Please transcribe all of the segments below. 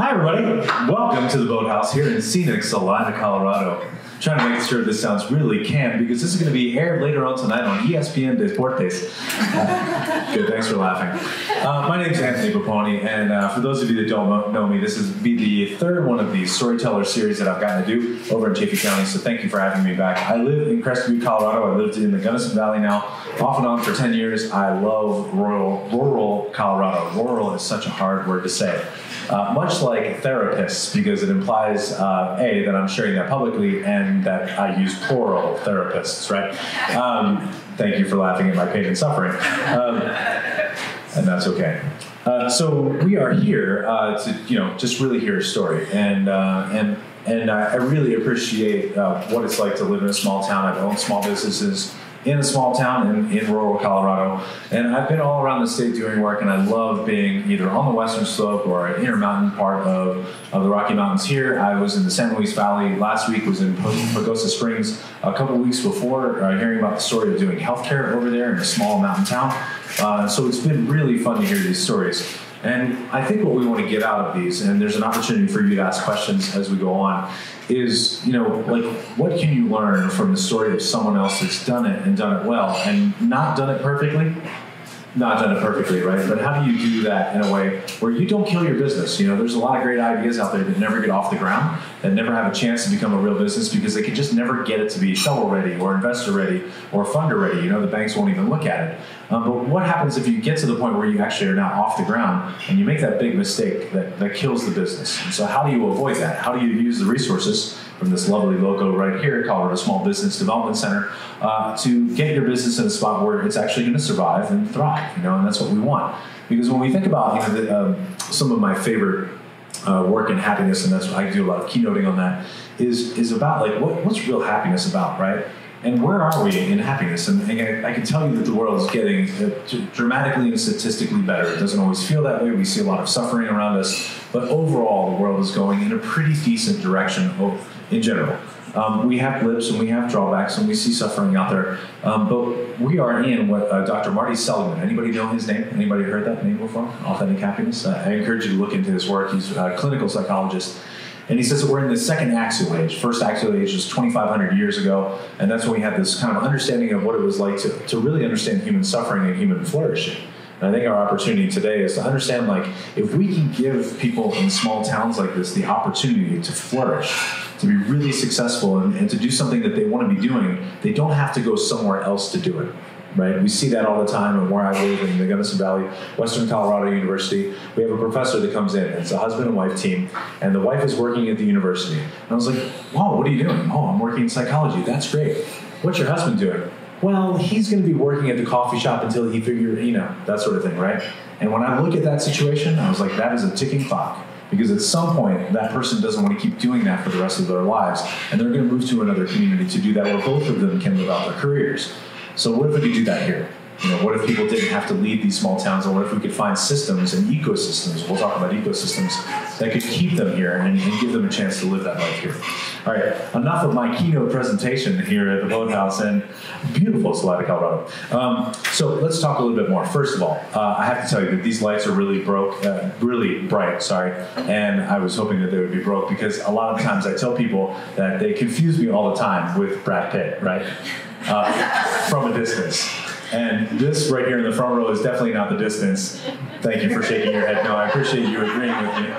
Hi everybody, welcome to the Boathouse here in scenic Salida, Colorado. I'm trying to make sure this sounds really camp because this is going to be aired later on tonight on ESPN Deportes. Good, thanks for laughing. My name is Anthony Paponi, and for those of you that don't know me, this is the third one of these storyteller series that I've gotten to do over in Chaffee County, so thank you for having me back. I live in Crestview, Colorado. I lived in the Gunnison Valley now, off and on for 10 years. I love rural Colorado. Rural is such a hard word to say. Much like therapists, because it implies, A, that I'm sharing that publicly, and that I use plural therapists, right? Thank you for laughing at my pain and suffering. And that's okay. So we are here to, just really hear a story. And I really appreciate what it's like to live in a small town. I've owned small businesses in a small town in rural Colorado. And I've been all around the state doing work, and I love being either on the western slope or an intermountain part of the Rocky Mountains here. I was in the San Luis Valley. Last week was in Pagosa Springs. A couple of weeks before, hearing about the story of doing healthcare over there in a small mountain town. So it's been really fun to hear these stories. And I think what we want to get out of these, and there's an opportunity for you to ask questions as we go on, is, what can you learn from the story of someone else that's done it and done it well and not done it perfectly? Not done it perfectly, right? But how do you do that in a way where you don't kill your business? There's a lot of great ideas out there that never get off the ground, that never have a chance to become a real business because they can just never get it to be shovel ready or investor ready or funder ready. The banks won't even look at it. But what happens if you get to the point where you actually are now off the ground and you make that big mistake that kills the business? And so how do you avoid that? How do you use the resources from this lovely logo right here, Colorado Small Business Development Center, to get your business in a spot where it's actually going to survive and thrive, and that's what we want. Because when we think about some of my favorite work in happiness, and that's what I do a lot of keynoting on that, is about what's real happiness about, right? And where are we in happiness? And I can tell you that the world is getting dramatically and statistically better. It doesn't always feel that way. We see a lot of suffering around us. But overall, the world is going in a pretty decent direction in general. We have blips and we have drawbacks and we see suffering out there. But we are in what Dr. Marty Seligman, anybody know his name? Anybody heard that name before? Authentic Happiness? I encourage you to look into his work. He's a clinical psychologist. And he says that we're in the second axial age. First axial age was 2,500 years ago, and that's when we had this kind of understanding of what it was like to really understand human suffering and human flourishing. And I think our opportunity today is to understand, if we can give people in small towns like this the opportunity to flourish, to be really successful, and to do something that they want to be doing, they don't have to go somewhere else to do it. Right? We see that all the time, and where I live in the Gunnison Valley, Western Colorado University, we have a professor that comes in. It's a husband and wife team, and the wife is working at the university. And I was like, wow, what are you doing? Oh, I'm working in psychology. That's great. What's your husband doing? Well, he's going to be working at the coffee shop until he figures, that sort of thing, right? And when I look at that situation, I was like, that is a ticking clock. Because at some point, that person doesn't want to keep doing that for the rest of their lives, and they're going to move to another community to do that where both of them can live out their careers. So what if we could do that here? What if people didn't have to leave these small towns, and what if we could find systems and ecosystems, we'll talk about ecosystems, that could keep them here and give them a chance to live that life here. All right, enough of my keynote presentation here at the Boathouse in beautiful Salida, Colorado. So let's talk a little bit more. First of all, I have to tell you that these lights are really bright, and I was hoping that they would be broke because a lot of times I tell people that they confuse me all the time with Brad Pitt, right? From a distance. And this right here in the front row is definitely not the distance. Thank you for shaking your head. No, I appreciate you agreeing with me.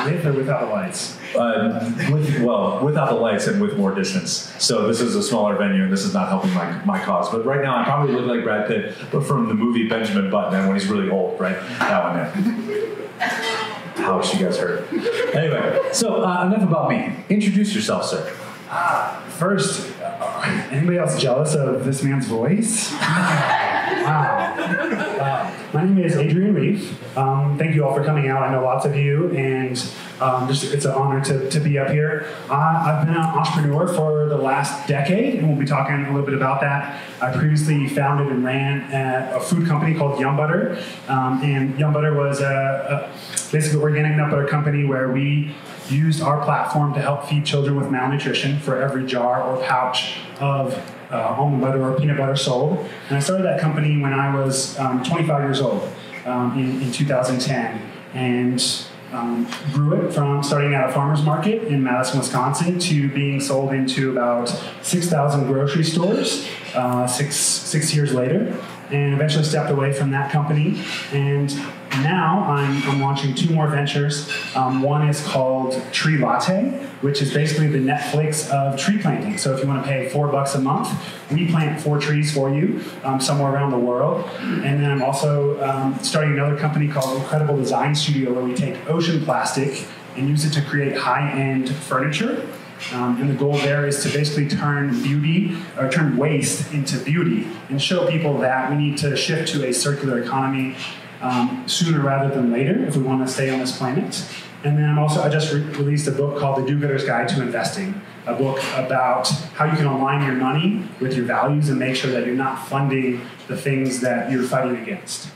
With or without the lights? Without the lights and with more distance. So this is a smaller venue, and this is not helping my cause. But right now, I probably look like Brad Pitt, but from the movie Benjamin Button, when he's really old, right? That one there. Ouch, you guys hurt. Anyway, so enough about me. Introduce yourself, sir. First, anybody else jealous of this man's voice? Wow. My name is Adrian Reif. Thank you all for coming out. I know lots of you, and it's an honor to be up here. I've been an entrepreneur for the last decade, and we'll be talking a little bit about that. I previously founded and ran a food company called Yum Butter, and Yum Butter was basically an organic nut butter company where we used our platform to help feed children with malnutrition for every jar or pouch of almond butter or peanut butter sold. And I started that company when I was 25 years old in 2010. And grew it from starting at a farmer's market in Madison, Wisconsin, to being sold into about 6,000 grocery stores six years later, and eventually stepped away from that company. And now I'm launching two more ventures. One is called Tree Latte, which is basically the Netflix of tree planting. So if you want to pay $4 a month, we plant 4 trees for you somewhere around the world. And then I'm also starting another company called Incredible Design Studio, where we take ocean plastic and use it to create high-end furniture. And the goal there is to basically turn waste into beauty, and show people that we need to shift to a circular economy sooner rather than later if we want to stay on this planet. And then I just released a book called The Do-Gooder's Guide to Investing, a book about how you can align your money with your values and make sure that you're not funding the things that you're fighting against.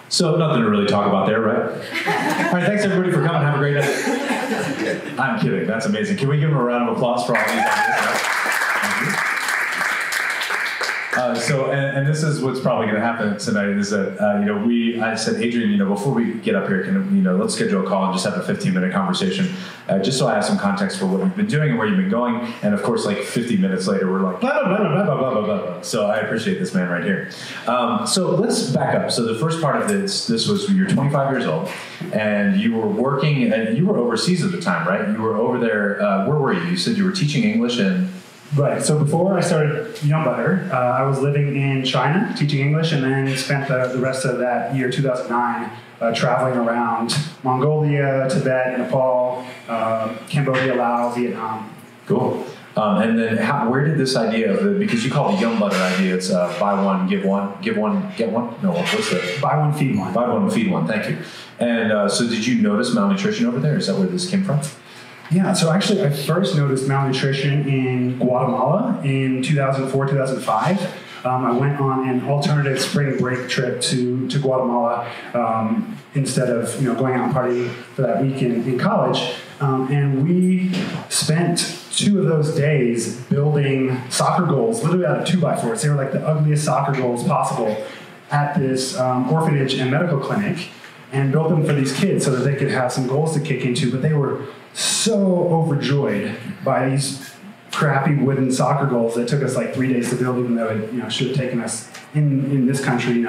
So nothing to really talk about there, right? All right, thanks everybody for coming. Have a great night. I'm kidding. That's amazing. Can we give them a round of applause for all these ideas? Thank you. And this is what's probably going to happen tonight is that, I said, Adrian, before we get up here, let's schedule a call and just have a 15-minute conversation, just so I have some context for what you've been doing and where you've been going. And of course, like 50 minutes later, we're like, blah, blah, blah, blah, blah, blah, blah, blah. So I appreciate this man right here. So let's back up. So the first part of this was you're 25 years old, and you were working, and you were overseas at the time, right? You were over there, where were you? You said you were teaching English in... Right. So before I started Young Butter, I was living in China teaching English, and then spent the rest of that year, 2009, traveling around Mongolia, Tibet, Nepal, Cambodia, Laos, Vietnam. Cool. And then where did this idea of because you call it the Young Butter idea, it's buy one, give one, get one? No, what's the... Buy one, feed one. Buy one, feed one, thank you. And so did you notice malnutrition over there? Is that where this came from? Yeah, so actually I first noticed malnutrition in Guatemala in 2004, 2005. I went on an alternative spring break trip to Guatemala instead of going out and partying for that week in college. And we spent 2 of those days building soccer goals, literally out of 2x4s. They were like the ugliest soccer goals possible at this orphanage and medical clinic, and built them for these kids so that they could have some goals to kick into. But they were so overjoyed by these crappy wooden soccer goals that took us like 3 days to build, even though it should have taken us in this country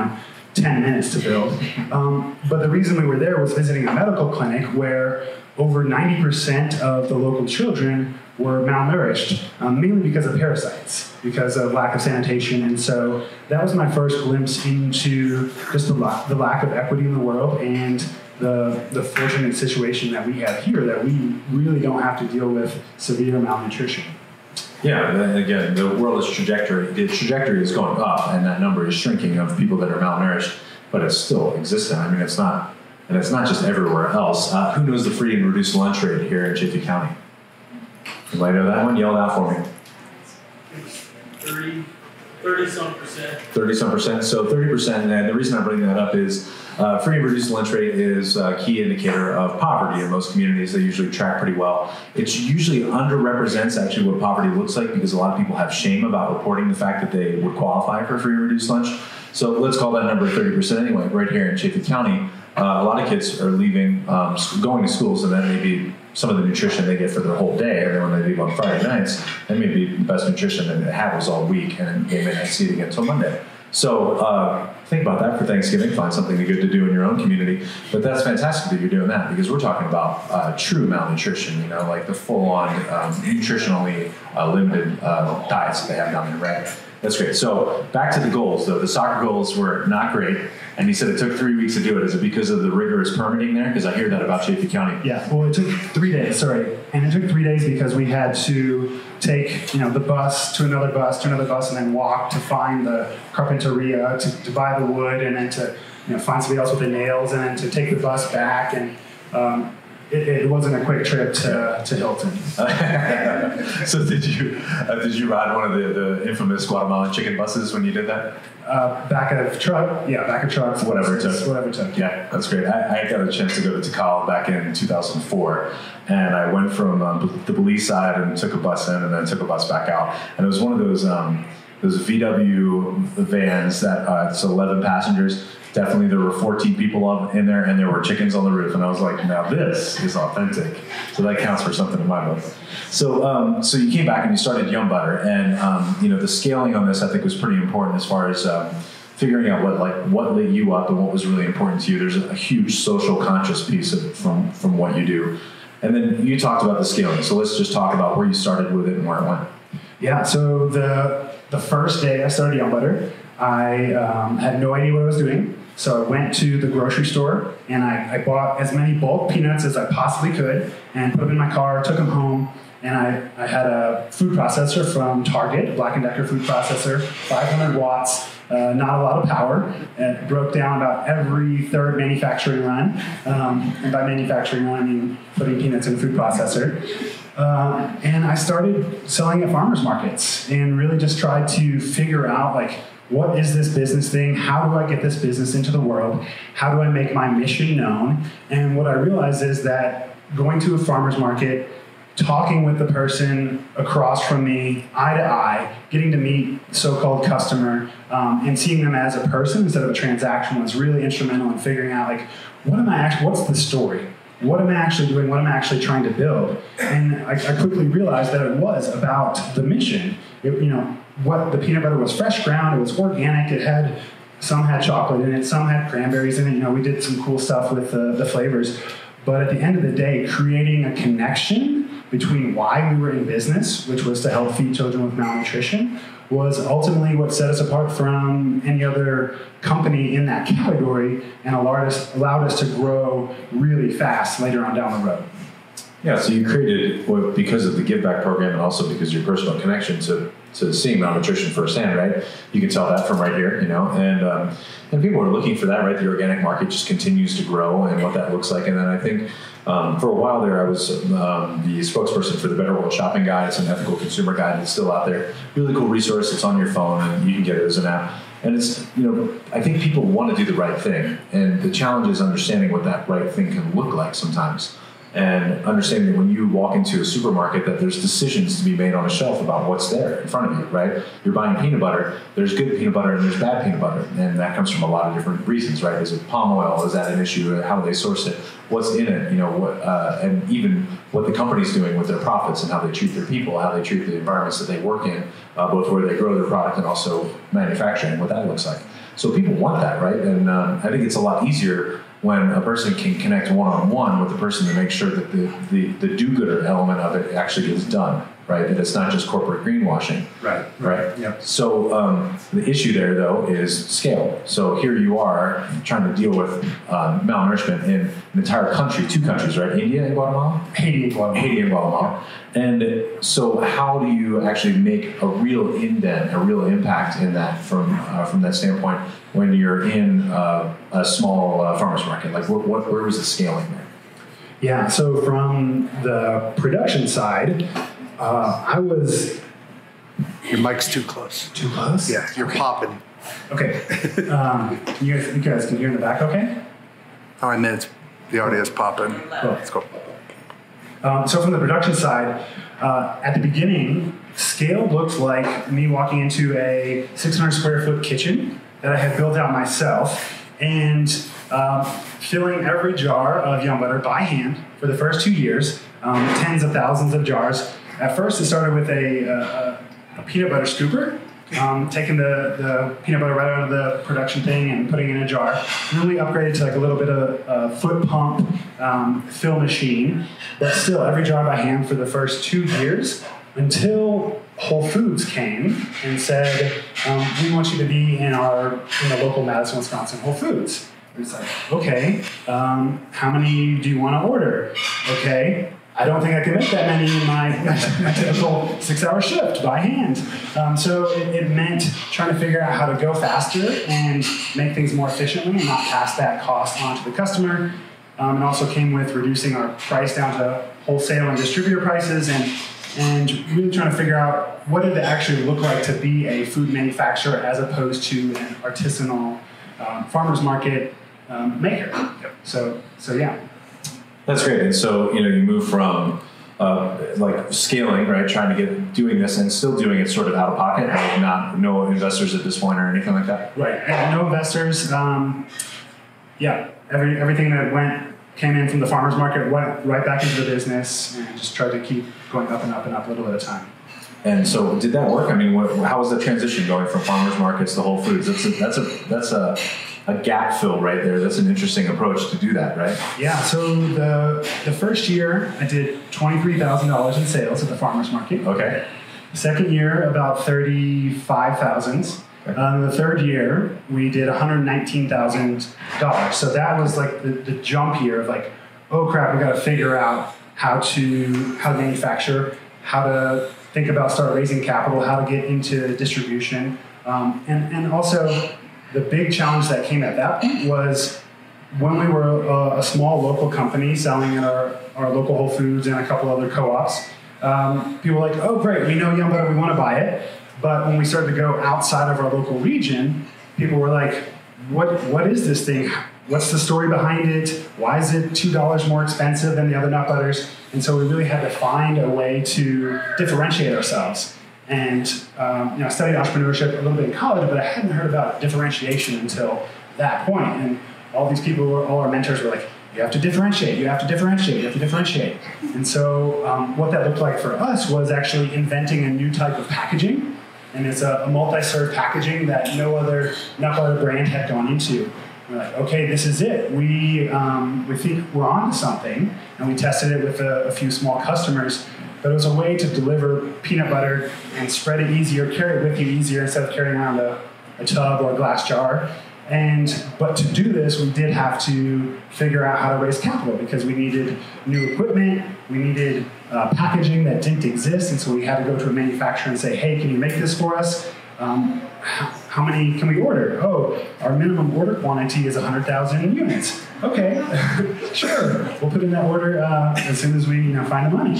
10 minutes to build. But the reason we were there was visiting a medical clinic where over 90% of the local children were malnourished, mainly because of parasites, because of lack of sanitation. And so that was my first glimpse into just the lack of equity in the world, and the fortunate situation that we have here, that we really don't have to deal with severe malnutrition. Yeah, and again, the world is trajectory. The trajectory is going up, and that number is shrinking of people that are malnourished, but it's still existing. I mean, it's not just everywhere else. Who knows the free and reduced lunch rate here in Chaffee County? Anybody know that one? Yell it out for me. 30-some percent. 30-some percent. So 30%, and the reason I bring that up is free and reduced lunch rate is a key indicator of poverty in most communities. They usually track pretty well. It usually underrepresents actually what poverty looks like, because a lot of people have shame about reporting the fact that they would qualify for free and reduced lunch. So let's call that number 30% anyway. Right here in Chaffee County, a lot of kids are leaving, going to schools, and that may be some of the nutrition they get for their whole day. And then when they leave on Friday nights, that may be the best nutrition that they have was all week, and they may not see it again until Monday. So think about that for Thanksgiving. Find something good to do in your own community. But that's fantastic that you're doing that, because we're talking about true malnutrition, like the full-on nutritionally limited diets that they have down there, right? That's great. So back to the goals, though. The soccer goals were not great. And you said it took 3 weeks to do it. Is it because of the rigorous permitting there? Because I hear that about Chaffee County. Yeah, well, it took 3 days, sorry. And it took 3 days because we had to take the bus to another bus to another bus, and then walk to find the carpinteria, to buy the wood, and then to find somebody else with the nails, and then to take the bus back. And it wasn't a quick trip to Hilton. So did you ride one of the infamous Guatemalan chicken buses when you did that? Back of trucks. Whatever it took. Whatever it took. Yeah, that's great. I got a chance to go to Tikal back in 2004, and I went from the Belize side and took a bus in, and then took a bus back out. And it was one of those those VW vans that it's 11 passengers. Definitely there were 14 people in there, and there were chickens on the roof. And I was like, now this is authentic. So that counts for something in my book. So so you came back and you started Yum Butter, and the scaling on this I think was pretty important as far as figuring out what lit you up and what was really important to you. There's a huge social conscious piece of it from what you do. And then you talked about the scaling. So let's just talk about where you started with it and where it went. Yeah, so the first day I started Yum Butter, I had no idea what I was doing. So I went to the grocery store and I bought as many bulk peanuts as I possibly could and put them in my car, took them home, and I had a food processor from Target, Black & Decker food processor, 500 watts, not a lot of power. It broke down about every third manufacturing run. And by manufacturing run, I mean putting peanuts in a food processor. And I started selling at farmers markets and really just tried to figure out, like, what is this business thing? How do I get this business into the world? How do I make my mission known? And what I realized is that going to a farmer's market, talking with the person across from me, eye to eye, getting to meet so-called customer, and seeing them as a person instead of a transaction was really instrumental in figuring out, like, what's the story? What am I actually doing? What am I actually trying to build? And I quickly realized that it was about the mission. What the peanut butter was fresh ground, it was organic, some had chocolate in it, some had cranberries in it. We did some cool stuff with the flavors. But at the end of the day, creating a connection between why we were in business, which was to help feed children with malnutrition, was ultimately what set us apart from any other company in that category and allowed us to grow really fast later on down the road. Yeah, so you created, because of the Give Back program and also because of your personal connection to seeing malnutrition firsthand, right? You can tell that from right here, and people are looking for that, right? The organic market just continues to grow and what that looks like. And then I think for a while there, I was the spokesperson for the Better World Shopping Guide. It's an ethical consumer guide. It's still out there. Really cool resource. It's on your phone and you can get it as an app. And it's, I think people want to do the right thing. And the challenge is understanding what that right thing can look like sometimes. And understanding that when you walk into a supermarket that there's decisions to be made on a shelf about what's there in front of you, right? You're buying peanut butter, there's good peanut butter and there's bad peanut butter. And that comes from a lot of different reasons, right? Is it palm oil? Is that an issue? How do they source it? What's in it? And even what the company's doing with their profits and how they treat their people, how they treat the environments that they work in, both where they grow their product and also manufacturing, what that looks like. So people want that, right? And I think it's a lot easier when a person can connect one-on-one with the person to make sure that the do-gooder element of it actually gets done, right? That it's not just corporate greenwashing. Right. Yep. So the issue there, though, is scale. So here you are trying to deal with malnourishment in an entire country, two countries, right? India and Guatemala? Haiti and Guatemala. And so how do you actually make a real indent, a real impact in that from that standpoint when you're in a small farmer's market? Like where was the scaling there? Yeah, so from the production side, I was... Your mic's too close. Too close? Yeah, you're popping. Okay. You guys can hear in the back okay? Oh, I meant the audio's popping. Cool. Let's go. So from the production side, at the beginning, scale looked like me walking into a 600 square foot kitchen that I had built out myself and filling every jar of Yum Butter by hand for the first 2 years, tens of thousands of jars. At first, it started with a peanut butter scooper, taking the peanut butter right out of the production thing and putting it in a jar. And then we upgraded to like a little bit of a foot pump fill machine, but still every jar by hand for the first 2 years until Whole Foods came and said, we want you to be in the local Madison, Wisconsin Whole Foods. And it's like, okay, how many do you want to order? Okay. I don't think I can make that many in my typical 6-hour shift by hand. So it meant trying to figure out how to go faster and make things more efficiently and not pass that cost on to the customer. It also came with reducing our price down to wholesale and distributor prices and really trying to figure out what did it actually look like to be a food manufacturer as opposed to an artisanal farmer's market maker. So yeah. That's great. And so, you move from like scaling, right? Trying to doing this and still doing it sort of out of pocket, like no investors at this point or anything like that. Right. And no investors. Everything that came in from the farmers market went right back into the business and just tried to keep going up and up and up a little at a time. And so, did that work? I mean, how was the transition going from farmers markets to Whole Foods? That's a gap fill right there. That's an interesting approach to do that, right? Yeah. So the first year I did $23,000 in sales at the farmers market. Okay. The second year about $35,000. The third year we did $119,000. So that was like the jump year of like, oh crap, we got to figure out how to manufacture, how to think about start raising capital, how to get into distribution, and also the big challenge that came at that point was when we were a small local company selling at our local Whole Foods and a couple other co-ops. People were like, oh great, we know Yum Butter, we want to buy it. But when we started to go outside of our local region, people were like, what is this thing? What's the story behind it? Why is it $2 more expensive than the other nut butters? And so we really had to find a way to differentiate ourselves. And I studied entrepreneurship a little bit in college, but I hadn't heard about differentiation until that point. And all these people, all our mentors were like, you have to differentiate, you have to differentiate, you have to differentiate. And so what that looked like for us was actually inventing a new type of packaging. And it's a multi-serve packaging that no other nut butter brand had gone into. We're like, okay, this is it. We think we're onto something, and we tested it with a few small customers. But it was a way to deliver peanut butter and spread it easier, carry it with you easier instead of carrying around a tub or a glass jar. But to do this, we did have to figure out how to raise capital because we needed new equipment, we needed packaging that didn't exist, and so we had to go to a manufacturer and say, hey, can you make this for us? How many can we order? Oh, our minimum order quantity is 100,000 units. Okay, sure. We'll put in that order as soon as we find the money.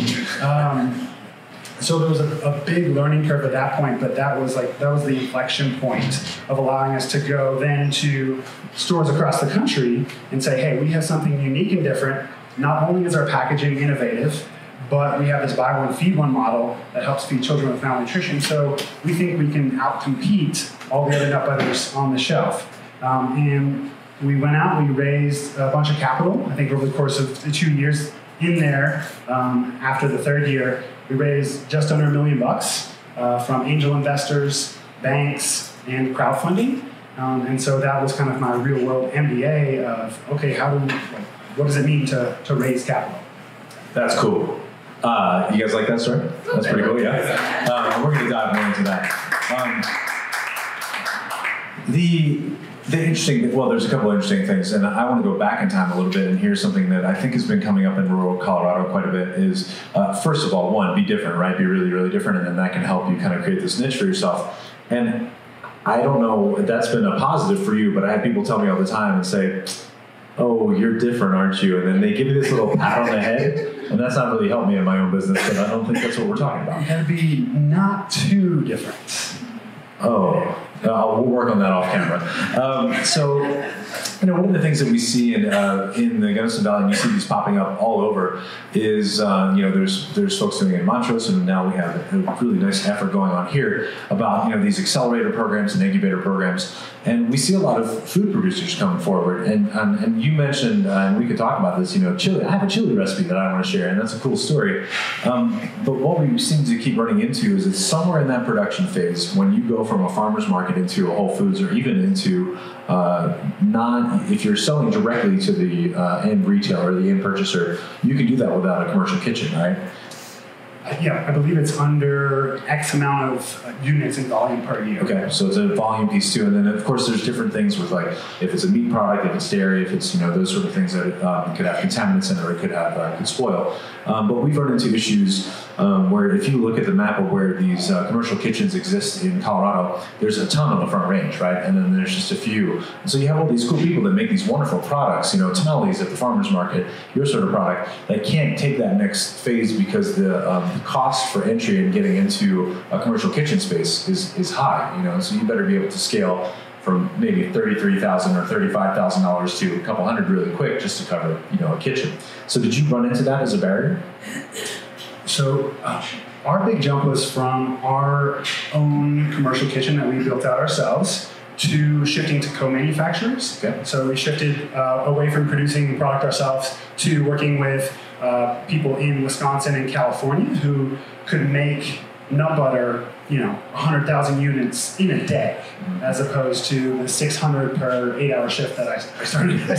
So there was a big learning curve at that point, but that was the inflection point of allowing us to go then to stores across the country and say, hey, we have something unique and different. Not only is our packaging innovative, but we have this buy one, feed one model that helps feed children with malnutrition. So we think we can outcompete all the other nut butters on the shelf. And we went out, we raised a bunch of capital. I think over the course of the 2 years in there, after the third year, we raised just under $1 million from angel investors, banks, and crowdfunding. And so that was kind of my real world MBA of, okay, what does it mean to raise capital? That's cool. You guys like that story? That's pretty cool, yeah. We're going to dive more into that. The interesting, well, there's a couple of interesting things, and I want to go back in time a little bit, and here's something that I think has been coming up in rural Colorado quite a bit is, first of all, one, be different, right? Be really, really different, and then that can help you kind of create this niche for yourself. And I don't know if that's been a positive for you, but I have people tell me all the time and say, oh, you're different, aren't you? And then they give me this little pat on the head, and that's not really helped me in my own business, but I don't think that's what we're talking about. You gotta be not too different. Oh, we'll work on that off camera. So, one of the things that we see in the Gunnison Valley, and you see these popping up all over, is there's folks doing it in Montrose, and now we have a really nice effort going on here about these accelerator programs and incubator programs, and we see a lot of food producers coming forward. And you mentioned, and we could talk about this, chili. I have a chili recipe that I want to share, and that's a cool story. But what we seem to keep running into is it's somewhere in that production phase when you go from a farmer's market into a Whole Foods or even into if you're selling directly to the end retailer or the end purchaser, you can do that without a commercial kitchen, right? Yeah, I believe it's under X amount of units in volume per year. Okay, so it's a volume piece too, and then of course there's different things with if it's a meat product, if it's dairy, if it's those sort of things that could have contaminants in it or it could spoil. But we've run into issues where if you look at the map of where these commercial kitchens exist in Colorado, there's a ton on the Front Range, right? And then there's just a few. And so you have all these cool people that make these wonderful products, tamales at the farmer's market, your sort of product, that can't take that next phase because the cost for entry and getting into a commercial kitchen space is high, so you better be able to scale from maybe $33,000 or $35,000 to a couple hundred really quick just to cover, a kitchen. So did you run into that as a barrier? So our big jump was from our own commercial kitchen that we built out ourselves to shifting to co-manufacturers. Okay. So we shifted away from producing the product ourselves to working with people in Wisconsin and California who could make nut butter, 100,000 units in a day, as opposed to the 600 per 8-hour shift that I started with.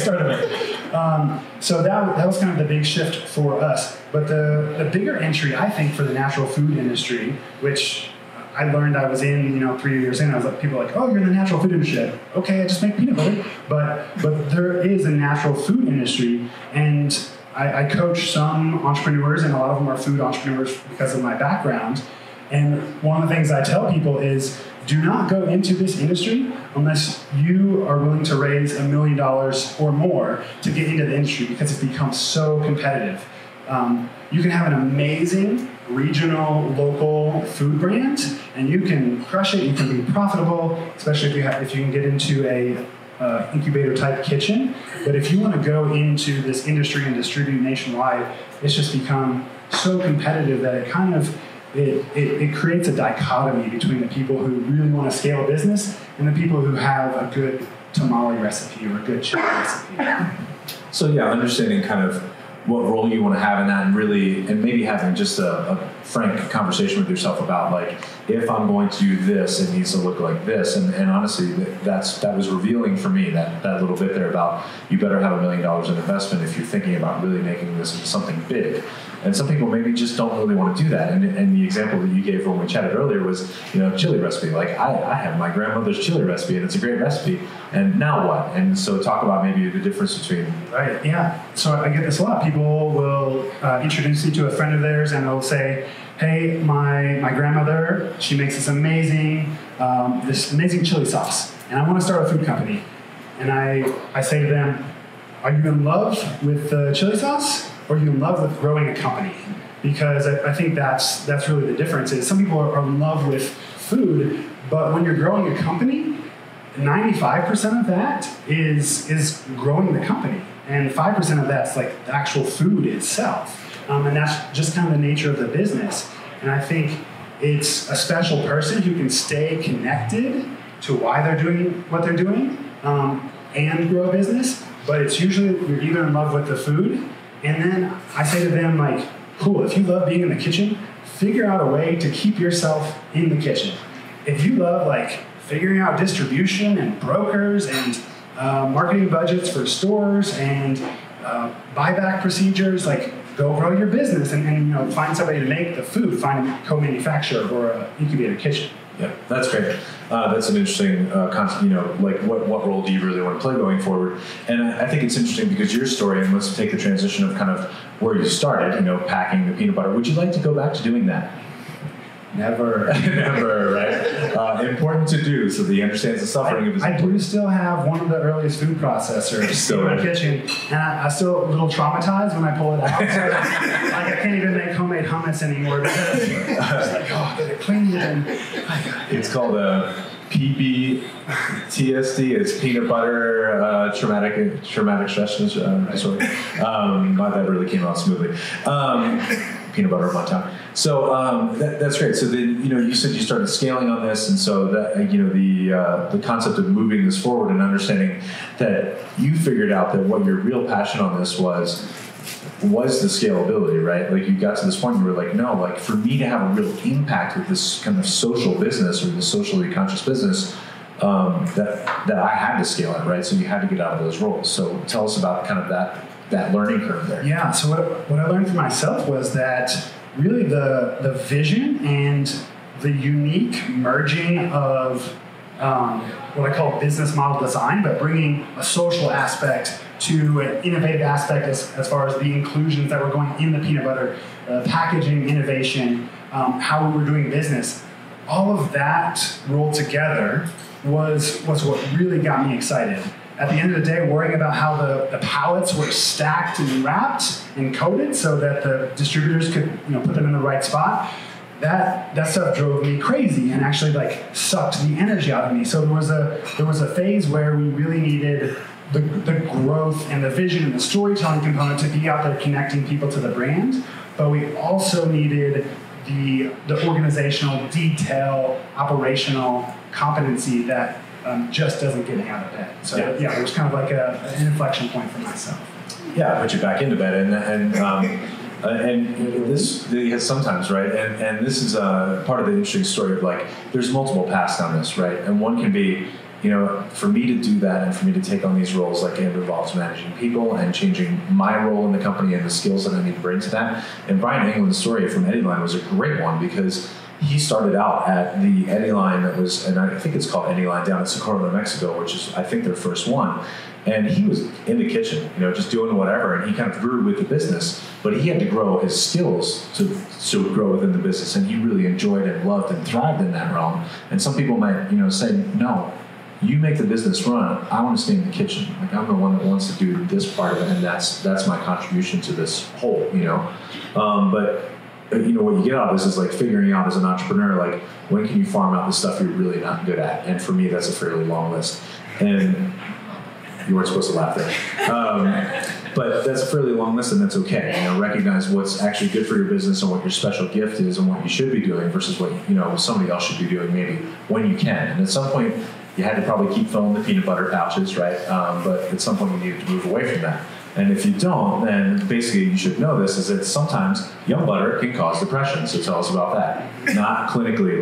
So that was kind of the big shift for us. But the bigger entry, I think, for the natural food industry, which I learned I was in, 3 years in, I was like, people are like, oh, you're in the natural food industry. Okay, I just make peanut butter. But there is a natural food industry, and I coach some entrepreneurs, and a lot of them are food entrepreneurs because of my background. And one of the things I tell people is, do not go into this industry unless you are willing to raise $1 million or more to get into the industry, because it becomes so competitive. You can have an amazing regional, local food brand, and you can crush it. You can be profitable, especially if you can get into a incubator type kitchen. But if you want to go into this industry and distribute nationwide, it's just become so competitive that it kind of it creates a dichotomy between the people who really want to scale a business and the people who have a good tamale recipe or a good chili recipe. So yeah, understanding kind of what role you want to have in that, and maybe having just a frank conversation with yourself about, like, if I'm going to do this, it needs to look like this. And honestly, that was revealing for me, that little bit there about, you better have $1 million in investment if you're thinking about really making this something big. And some people maybe just don't really want to do that. And the example that you gave when we chatted earlier was, chili recipe. Like, I have my grandmother's chili recipe, and it's a great recipe. And now what? And so talk about maybe the difference between... Right, yeah. So I get this a lot. People will introduce me to a friend of theirs, and they'll say, hey, my grandmother, she makes this amazing chili sauce, and I want to start a food company. And I say to them, are you in love with the chili sauce? Or you in love with growing a company? Because I think that's really the difference. Is some people are in love with food, but when you're growing a company, 95% of that is growing the company, and 5% of that's like the actual food itself, and that's just kind of the nature of the business. And I think it's a special person who can stay connected to why they're doing what they're doing and grow a business. But it's usually you're either in love with the food. And then I say to them, like, cool, if you love being in the kitchen, figure out a way to keep yourself in the kitchen. If you love, like, figuring out distribution and brokers and marketing budgets for stores and buyback procedures, like, go grow your business and find somebody to make the food, find a co-manufacturer or an incubator kitchen. Yeah, that's great. That's an interesting concept. Like, what role do you really want to play going forward? And I think it's interesting because your story, and let's take the transition of kind of where you started, packing the peanut butter. Would you like to go back to doing that? Never. Never, right? Important to do so that he understands the suffering of his I do still have one of the earliest food processors in my kitchen, and I'm still a little traumatized when I pull it out. So, like, I can't even make homemade hummus anymore because it's like, oh, I gotta clean it. And it's called a PBTSD. It's peanut butter traumatic stress disorder. That really came out smoothly. Peanut butter on my tongue. So that's great. So then, you said you started scaling on this, and so that the concept of moving this forward and understanding that you figured out that what your real passion on this was the scalability, right? Like, you got to this point where you were like, no, like, for me to have a real impact with this kind of social business or this socially conscious business, that I had to scale it, right? So you had to get out of those roles. So tell us about kind of that learning curve there. Yeah, so what I learned for myself was that really the vision and the unique merging of what I call business model design, but bringing a social aspect to an innovative aspect as far as the inclusions that were going in the peanut butter, packaging, innovation, how we were doing business. All of that rolled together was what really got me excited. At the end of the day, worrying about how the pallets were stacked and wrapped and coated so that the distributors could put them in the right spot, that stuff drove me crazy and actually, like, sucked the energy out of me. So there was a phase where we really needed the growth and the vision and the storytelling component to be out there connecting people to the brand. but we also needed the organizational detail, operational competency that just doesn't get me out of bed. So yeah, it was kind of like an inflection point for myself. Yeah, put you back into bed, and this sometimes, right? And this is part of the interesting story of like there's multiple paths on this, right? And one can be, for me to do that and for me to take on these roles, like it involves managing people and changing my role in the company and the skills that I need to bring to that. And Brian England's story from Eddieline was a great one because he started out at the Eddieline that was, and I think it's called Eddieline down in Socorro, New Mexico, which is I think their first one. And he was in the kitchen, just doing whatever, and he kind of grew with the business. But he had to grow his skills to grow within the business, and he really enjoyed and loved and thrived in that realm. And some people might, say, no, you make the business run. I want to stay in the kitchen. Like I'm the one that wants to do this part of it, and that's my contribution to this whole, But what you get out of this is like figuring out as an entrepreneur, like when can you farm out the stuff you're really not good at? And for me, that's a fairly long list. And you weren't supposed to laugh there. But that's a fairly long list, and that's okay. Recognize what's actually good for your business and what your special gift is and what you should be doing versus what, somebody else should be doing maybe when you can. And at some point, you had to probably keep filling the peanut butter pouches, right? But at some point, you needed to move away from that. And if you don't, then basically you should know this, is that sometimes yum butter can cause depression. So tell us about that. Not clinically,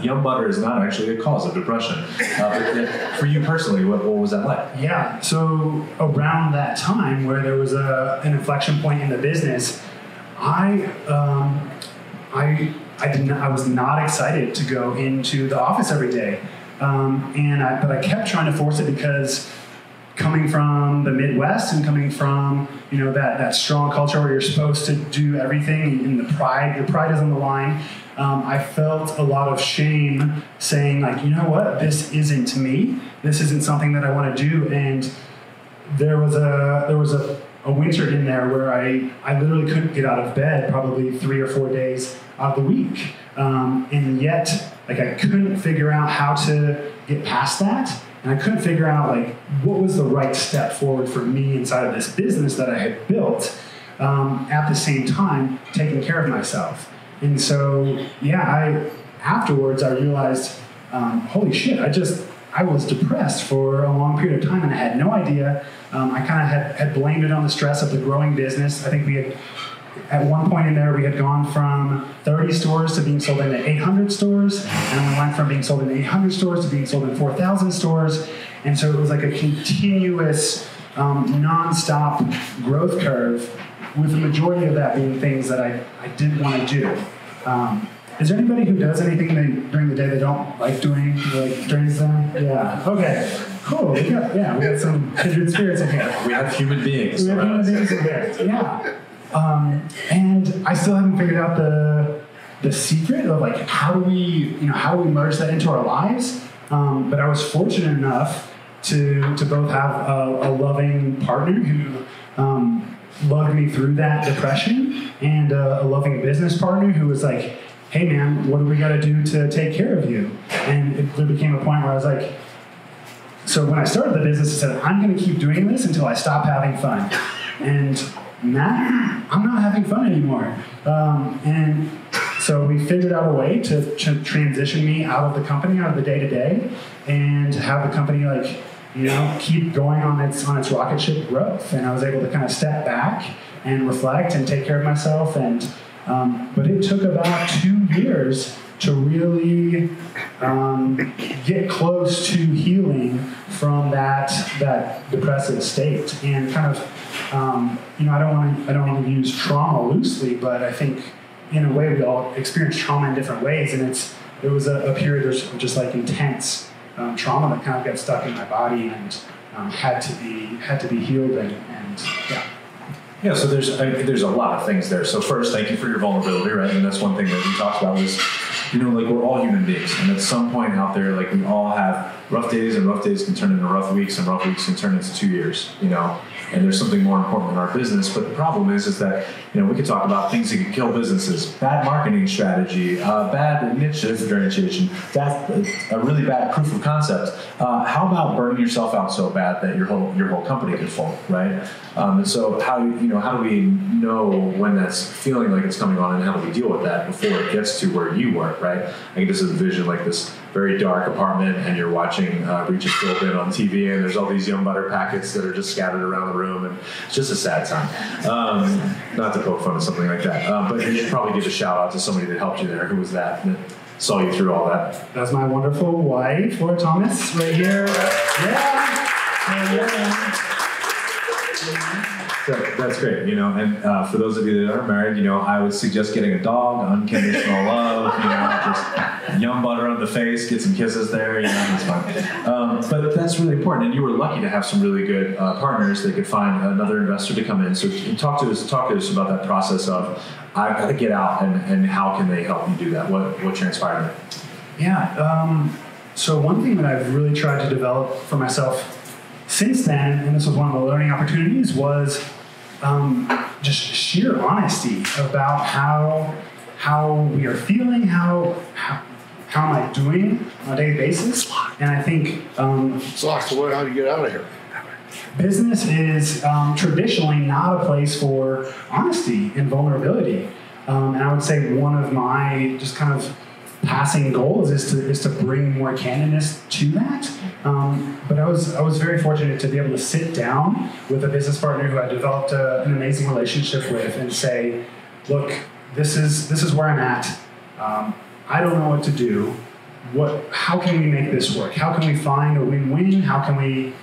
yum butter is not actually a cause of depression. But for you personally, what was that like? Yeah, so around that time where there was an inflection point in the business, I was not excited to go into the office every day. But I kept trying to force it because coming from the Midwest and coming from, that strong culture where you're supposed to do everything and your pride is on the line, I felt a lot of shame saying like, you know what, this isn't me. This isn't something that I want to do. And there was a winter in there where I literally couldn't get out of bed probably 3 or 4 days out of the week. And yet, I couldn't figure out how to get past that. And I couldn't figure out what was the right step forward for me inside of this business that I had built, at the same time taking care of myself. And so, afterwards I realized, holy shit, I was depressed for a long period of time and I had no idea. I kind of had blamed it on the stress of the growing business. I think at one point in there, we had gone from 30 stores to being sold into 800 stores, and we went from being sold in 800 stores to being sold in 4,000 stores, and so it was like a continuous, non-stop growth curve, with the majority of that being things that I didn't want to do. Is there anybody who does anything during the day they don't like doing, drains them? Yeah. Okay. Cool. We got some kindred spirits in here. We have human beings. We have human beings in here. Yeah. And I still haven't figured out the secret of how do we merge that into our lives. But I was fortunate enough to both have a loving partner who loved me through that depression, and a loving business partner who was like, hey man, what do we got to do to take care of you? And it became a point where I was like, so when I started the business, I said, I'm going to keep doing this until I stop having fun. And Matt, I'm not having fun anymore. And so we figured out a way to transition me out of the company, out of the day-to-day, and have the company keep going on its rocket ship growth. And I was able to kind of step back and reflect and take care of myself. And but it took about 2 years to really get close to healing from that depressive state, and kind of I don't want to use trauma loosely, but I think in a way we all experience trauma in different ways, and it was a period of just intense trauma that kind of got stuck in my body and had to be healed, and yeah. Yeah, so there's a lot of things there. So first, thank you for your vulnerability, right? And that's one thing that we talked about was, we're all human beings, and at some point out there, we all have rough days can turn into rough weeks, and rough weeks can turn into 2 years, and there's something more important in our business. But the problem is that, we could talk about things that could kill businesses: bad marketing strategy, bad niche differentiation, a really bad proof of concept. How about burning yourself out so bad that your whole company could fall, right? And so how do we know when that's feeling like it's coming on, and how do we deal with that before it gets to where you work, right? I can just envision like this very dark apartment, and you're watching Reach is Filled In on TV, and there's all these Young Butter packets that are just scattered around the room, and it's just a sad time. Not to poke fun at something like that, but you should probably give a shout out to somebody that helped you there. Who was that saw you through all that? That's my wonderful wife, Laura Thomas, right here. Yeah. So that's great, and for those of you that are married, I would suggest getting a dog, unconditional love, just Young Butter on the face, get some kisses there, that's fine. But that's really important, and you were lucky to have some really good partners that could find another investor to come in. So talk to us about that process of, I've got to get out, and how can they help you do that? What transpired? Yeah, so one thing that I've really tried to develop for myself since then, and this was one of the learning opportunities, was just sheer honesty about how we are feeling, how am I doing on a daily basis. And I think So how do you get out of here? business is traditionally not a place for honesty and vulnerability. And I would say one of my just kind of passing goals is to bring more candidness to that. But I was very fortunate to be able to sit down with a business partner who I developed an amazing relationship with and say, look, this is where I'm at. I don't know what to do. How can we make this work? How can we find a win-win? How can we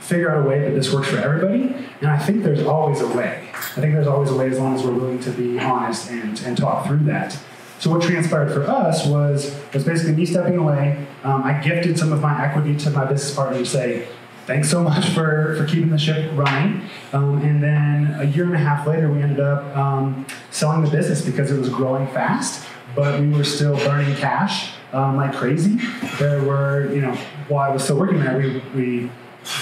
figure out a way that this works for everybody? And I think there's always a way. I think there's always a way, as long as we're willing to be honest and talk through that. So what transpired for us was basically me stepping away. I gifted some of my equity to my business partner to say, thanks so much for keeping the ship running. And then a year and a half later, we ended up selling the business because it was growing fast, but we were still burning cash like crazy. There were, while I was still working there, we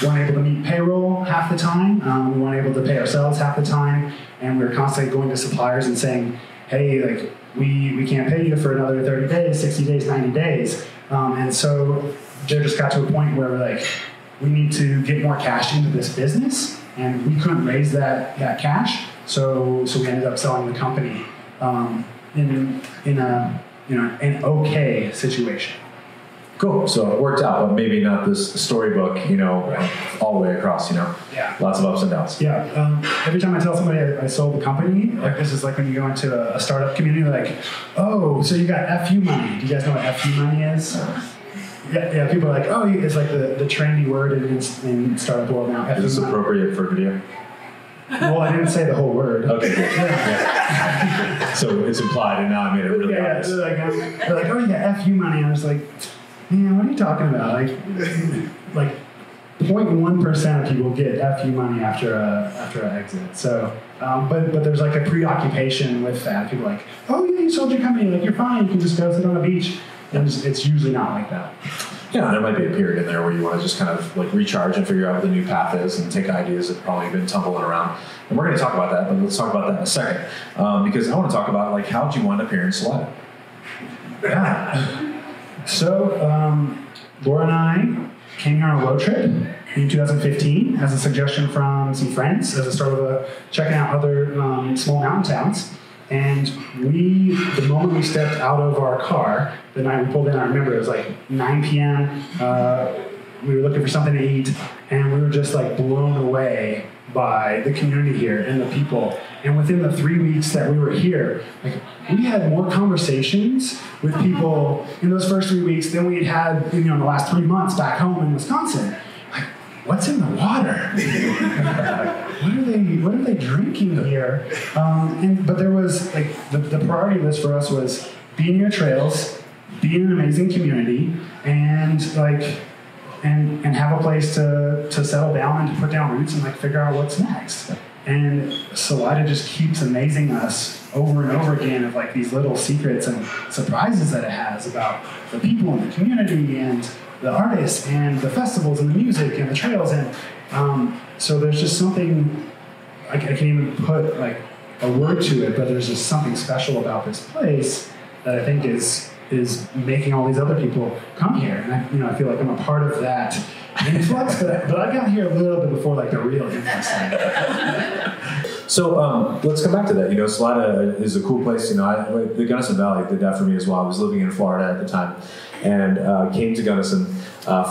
weren't able to meet payroll half the time. We weren't able to pay ourselves half the time. And we were constantly going to suppliers and saying, hey, we can't pay you for another 30 days, 60 days, 90 days. And so Joe just got to a point where we need to get more cash into this business, and we couldn't raise that cash. So we ended up selling the company in an okay situation. Cool. So it worked out, but maybe not this storybook, all the way across, Yeah. Lots of ups and downs. Yeah. Every time I tell somebody I sold the company, this is like when you go into a startup community, oh, so you got FU money. Do you guys know what FU money is? Yeah. People are like, oh, it's like the trendy word in startup world now. Is this appropriate for video? Well, I didn't say the whole word. Okay, good. Yeah. So it's implied, and now I made it really obvious. They're like, oh yeah, FU money. I was like, man, what are you talking about? Like 0.1% of people get FU money after an exit. So, but there's like a preoccupation with that. People are like, oh yeah, you sold your company. You're fine. You can just go sit on a beach. And it's usually not like that. Yeah, there might be a period in there where you want to just kind of recharge and figure out what the new path is and take ideas that probably been tumbling around. And we're going to talk about that, but let's talk about that in a second. Because I want to talk about how did you wind up here in Salida? Yeah. So Laura and I came here on a road trip in 2015 as a suggestion from some friends as a start of checking out other small mountain towns. And the moment we stepped out of our car, the night we pulled in, I remember it was 9 p.m. We were looking for something to eat, and we were just blown away by the community here and the people. And within the 3 weeks that we were here, we had more conversations with people in those first 3 weeks than we'd had in the last 3 months back home in Wisconsin. What's in the water? What are they drinking here? But there was the priority list for us was be near trails, be in an amazing community, and have a place to settle down and to put down roots and figure out what's next. And Salida just keeps amazing us over and over again of these little secrets and surprises that it has about the people in the community and the artists and the festivals and the music and the trails. And so there's just something, I can't even put like a word to it, but there's just something special about this place that I think is making all these other people come here. And I feel like I'm a part of that influx, but I got here a little bit before like the real influx. So let's come back to that. Salida is a cool place. The Gunnison Valley did that for me as well. I was living in Florida at the time, and came to Gunnison,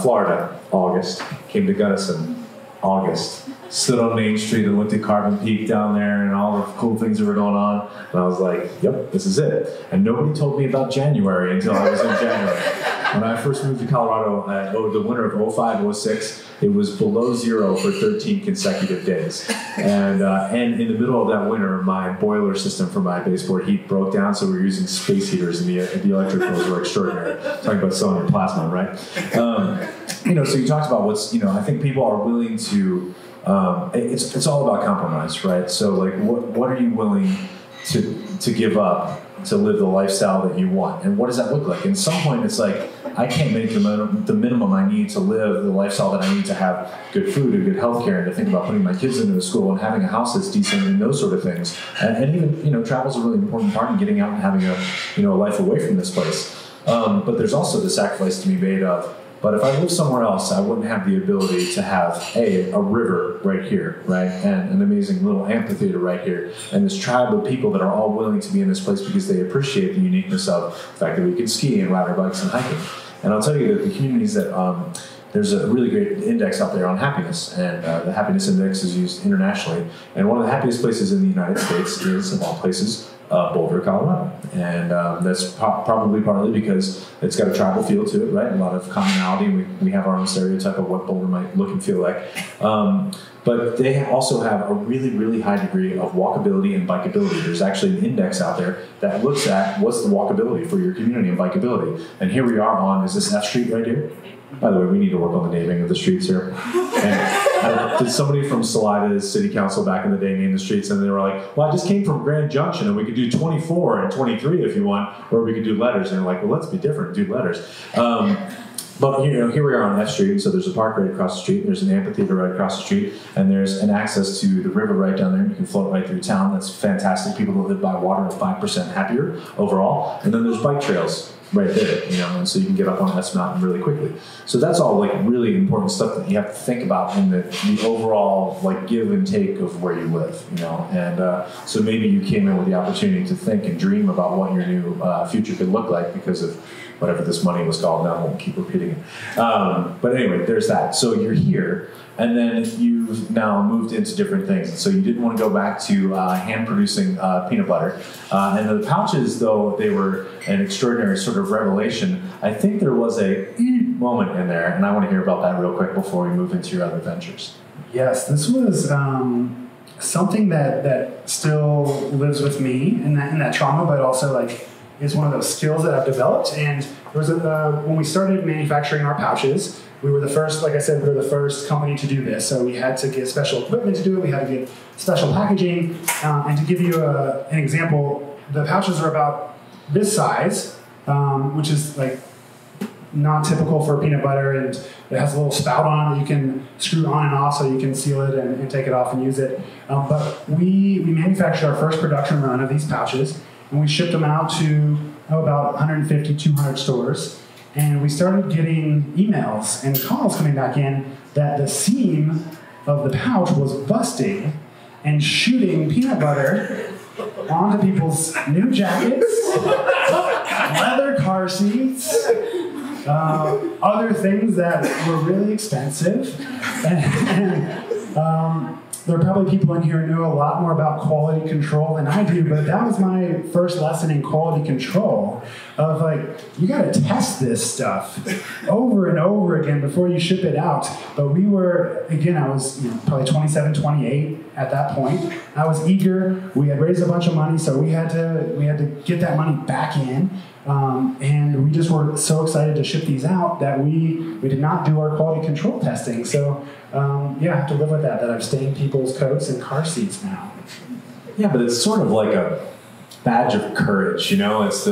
Florida, August. Came to Gunnison, August. Stood on Main Street and looked at Carbon Peak down there and all the cool things that were going on. And I was like, yep, this is it. And nobody told me about January until I was in January. When I first moved to Colorado, the winter of 05, 06, it was below zero for 13 consecutive days. And in the middle of that winter, my boiler system for my baseboard heat broke down, so we were using space heaters, and the electric bills were extraordinary. Talking about selling your plasma, right? So you talked about what's, I think people are willing to, it's all about compromise, right? So like, what are you willing to give up to live the lifestyle that you want? And what does that look like? And at some point, it's like, I can't make the minimum I need to live the lifestyle that I need to have good food and good health care and to think about putting my kids into a school and having a house that's decent and those sort of things. And even, travel's a really important part in getting out and having a life away from this place. But there's also the sacrifice to be made of, but if I lived somewhere else, I wouldn't have the ability to have, a river right here, right? And an amazing little amphitheater right here. And this tribe of people that are all willing to be in this place because they appreciate the uniqueness of the fact that we can ski and ride our bikes and hiking. And I'll tell you that the communities that, there's a really great index out there on happiness, and the happiness index is used internationally. And one of the happiest places in the United States is, of all places, Boulder, Colorado. And that's probably partly because it's got a tribal feel to it, right? A lot of commonality. We have our own stereotype of what Boulder might look and feel like. But they also have a really, really high degree of walkability and bikeability. There's actually an index out there that looks at what's the walkability for your community and bikeability. And here we are on, is this F Street right here? By the way, we need to work on the naming of the streets here. And did somebody from Salida's city council back in the day name the streets, and they were like, well, I just came from Grand Junction, and we could do 24 and 23 if you want, or we could do letters. And they're like, well, let's be different, do letters. But here we are on F Street, so there's a park right across the street, there's an amphitheater right across the street, and there's an access to the river right down there. You can float right through town. That's fantastic. People that live by water are 5% happier overall. And then there's bike trails right there, and so you can get up on S Mountain really quickly. So that's all like really important stuff that you have to think about in the overall like give and take of where you live, And so maybe you came in with the opportunity to think and dream about what your new future could look like because of whatever this money was called. Now I won't keep repeating it. But anyway, there's that. So you're here, and then you've now moved into different things. So you didn't want to go back to hand-producing peanut butter. And the pouches, though they were an extraordinary sort of revelation, I think there was a moment in there, and I want to hear about that real quick before we move into your other ventures. Yes, this was something that still lives with me in that trauma, but also like is one of those skills that I've developed. And there was when we started manufacturing our pouches, we were the first, like I said, we were the first company to do this. So we had to get special equipment to do it. We had to get special packaging. And to give you an example, the pouches are about this size, which is like not typical for peanut butter. And it has a little spout on it that you can screw on and off so you can seal it and take it off and use it. But we manufactured our first production run of these pouches, and we shipped them out to about 150, 200 stores. And we started getting emails and calls coming back in that the seam of the pouch was busting and shooting peanut butter onto people's new jackets, leather car seats, other things that were really expensive. And there are probably people in here who know a lot more about quality control than I do, but that was my first lesson in quality control of like, you gotta test this stuff over and over again before you ship it out. But we were, again, I was probably 27, 28 at that point. I was eager, we had raised a bunch of money, so we had to get that money back in. And we just were so excited to ship these out that we did not do our quality control testing. So I have to live with that I'm staining people's coats and car seats now. Yeah, but it's sort of like a badge of courage, It's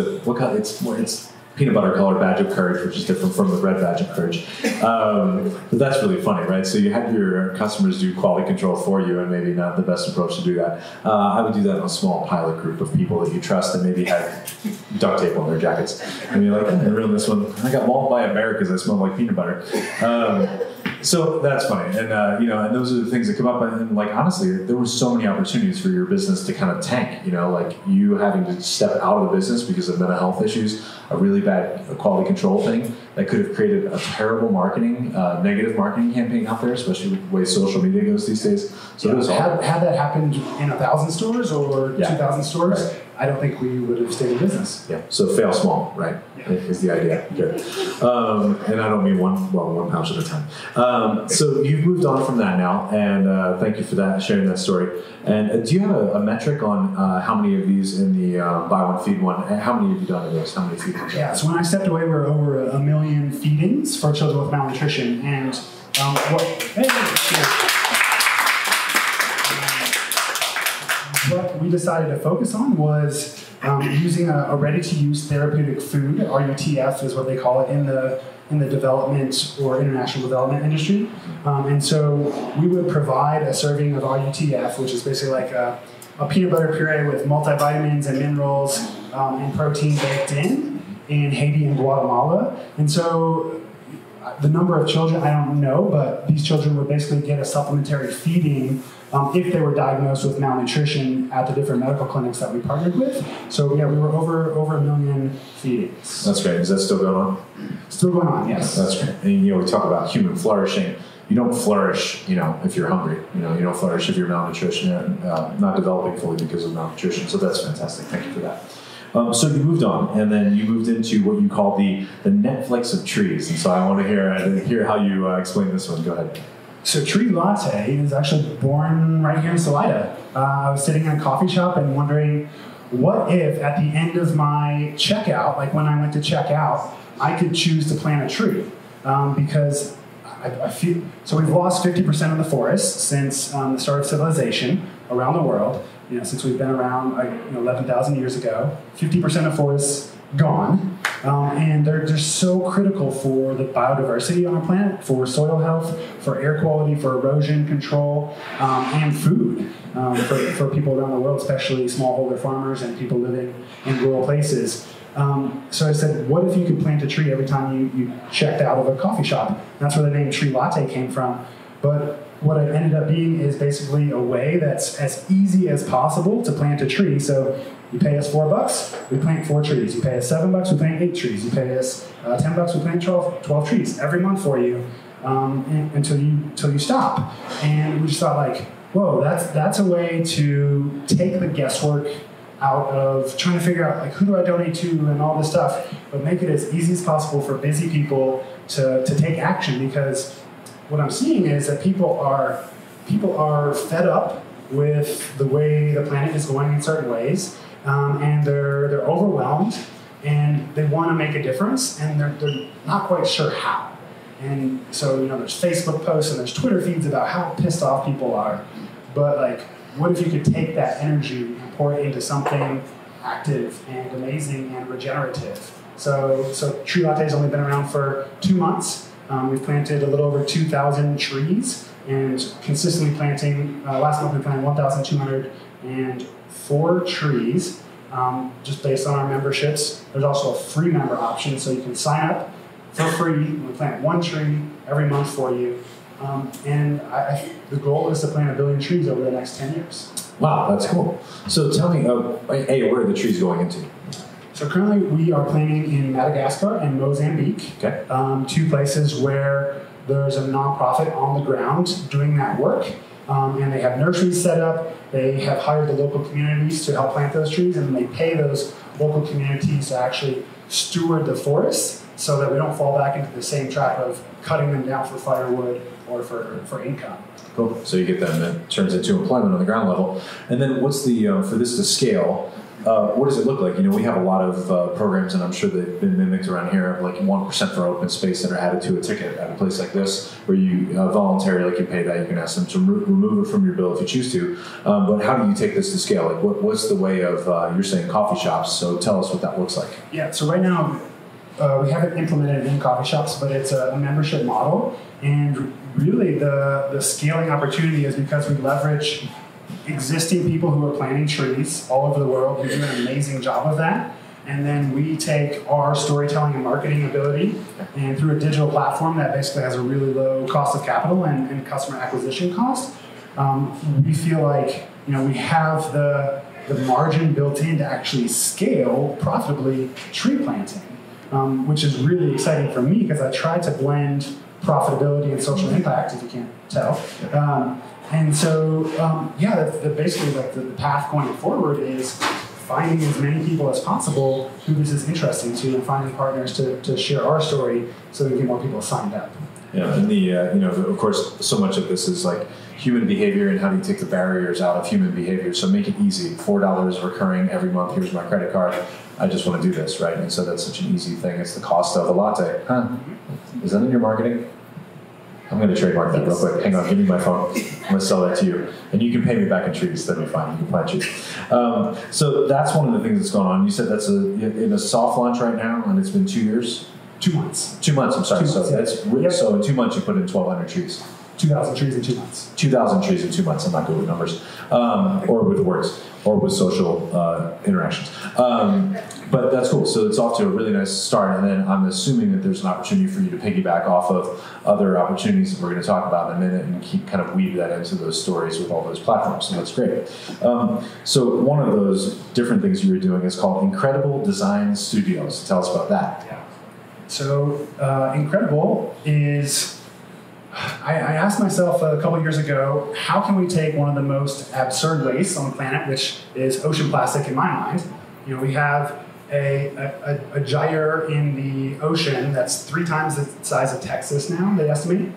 peanut butter colored badge of courage, which is different from the red badge of courage. But that's really funny, right? So you have your customers do quality control for you, and maybe not the best approach to do that. I would do that in a small pilot group of people that you trust and maybe had duct tape on their jackets. And you're like, I ruined this one. I got mauled by a bear because I smelled like peanut butter. So that's funny, and and those are the things that come up. And like honestly, there were so many opportunities for your business to kind of tank. Like you having to step out of the business because of mental health issues, a really bad quality control thing that could have created a terrible negative marketing campaign out there, especially with the way social media goes these days. So it was had that happened in 1,000 stores or 2,000 stores, right, I don't think we would have stayed in business. Yeah. So fail small, right? Yeah. Is the idea. Good. And I don't mean one pouch at a time. So you've moved on from that now, and thank you for that, sharing that story. And do you have a metric on how many of these in the buy one feed one? How many have you done of those? How many feedings? Yeah. So when I stepped away, we were over 1 million feedings for children with malnutrition, and what we decided to focus on was using a ready-to-use therapeutic food. RUTF is what they call it in the development or international development industry. And so we would provide a serving of RUTF, which is basically like a peanut butter puree with multivitamins and minerals and protein baked in Haiti and Guatemala. And so the number of children, I don't know, but these children would basically get a supplementary feeding if they were diagnosed with malnutrition at the different medical clinics that we partnered with. So yeah, we were over 1 million feedings. That's great. Is that still going on? Still going on, yes. That's great. And we talk about human flourishing. You don't flourish, if you're hungry. You don't flourish if you're malnutrition, not developing fully because of malnutrition. So that's fantastic. Thank you for that. So you moved on, and then you moved into what you call the Netflix of trees. And so I want to hear how you explain this one. Go ahead. So Tree Latte is actually born right here in Salida. I was sitting in a coffee shop and wondering, what if at the end of my checkout, like when I went to check out, I could choose to plant a tree? Because I feel, so we've lost 50% of the forest since the start of civilization around the world. Since we've been around 11,000 years ago, 50% of forests gone. And they're just so critical for the biodiversity on our planet, for soil health, for air quality, for erosion control, and food for people around the world, especially smallholder farmers and people living in rural places. So I said, what if you could plant a tree every time you checked out of a coffee shop? That's where the name Tree Latte came from. But what it ended up being is basically a way that's as easy as possible to plant a tree. So you pay us $4, we plant 4 trees. You pay us $7, we plant 8 trees. You pay us $10, we plant 12 trees every month for you until you stop. And we just thought whoa, that's a way to take the guesswork out of trying to figure out who do I donate to and all this stuff, but make it as easy as possible for busy people to take action. Because what I'm seeing is that people are fed up with the way the planet is going in certain ways, and they're overwhelmed, and they want to make a difference, and they're not quite sure how. And so there's Facebook posts and there's Twitter feeds about how pissed off people are, but what if you could take that energy and pour it into something active and amazing and regenerative? So Tree Latte has only been around for 2 months. We've planted a little over 2,000 trees and consistently planting, last month we planted 1,204 trees just based on our memberships. There's also a free member option, so you can sign up for free. We plant 1 tree every month for you. And the goal is to plant 1 billion trees over the next 10 years. Wow, that's cool. So tell me, where are the trees going into? So currently we are planting in Madagascar and Mozambique, okay. 2 places where there's a nonprofit on the ground doing that work. And they have nurseries set up. They have hired the local communities to help plant those trees, and they pay those local communities to actually steward the forests so that we don't fall back into the same trap of cutting them down for firewood or for income. Cool. So you get them, and it turns into employment on the ground level. And then what's the, for this to scale, what does it look like? We have a lot of programs, and I'm sure they've been mimicked around here, of 1% for open space that are added to a ticket at a place like this, where you voluntarily you pay that. You can ask them to remove it from your bill if you choose to. But how do you take this to scale? What's the way of, you're saying coffee shops, so tell us what that looks like. Yeah, so right now, we haven't implemented it in coffee shops, but it's a membership model. And really the scaling opportunity is because we leverage existing people who are planting trees all over the world who do an amazing job of that. And then we take our storytelling and marketing ability, and through a digital platform that basically has a really low cost of capital and customer acquisition cost, we feel like we have the margin built in to actually scale profitably tree planting, which is really exciting for me because I try to blend profitability and social impact, if you can't tell. And so, basically like the path going forward is finding as many people as possible who this is interesting to, and finding partners to share our story so we can get more people signed up. Yeah, and of course, so much of this is like human behavior and how do you take the barriers out of human behavior. So make it easy. $4 recurring every month. Here's my credit card. I just want to do this, right? And so that's such an easy thing. It's the cost of a latte. Huh? Is that in your marketing? I'm going to trademark that real quick. Hang on, give me my phone. I'm going to sell that to you. And you can pay me back in trees. That'll be fine. You can plant trees. So that's one of the things that's going on. You said that's in a soft launch right now, and it's been 2 years? 2 months. 2 months, I'm sorry. 2 months, So in 2 months, you put in 1,200 trees. 2,000 trees in 2 months. 2,000 trees in 2 months. I'm not good with numbers. Or with words. Or with social interactions. But that's cool. So it's off to a really nice start. And then I'm assuming that there's an opportunity for you to piggyback off of other opportunities that we're going to talk about in a minute and keep kind of weave that into those stories with all those platforms. So that's great. So one of those different things you were doing is called Incredible Design Studios. Tell us about that. Yeah. So Incredible is... I asked myself a couple years ago, how can we take one of the most absurd wastes on the planet, which is ocean plastic in my mind. We have a gyre in the ocean that's 3 times the size of Texas now, they estimate,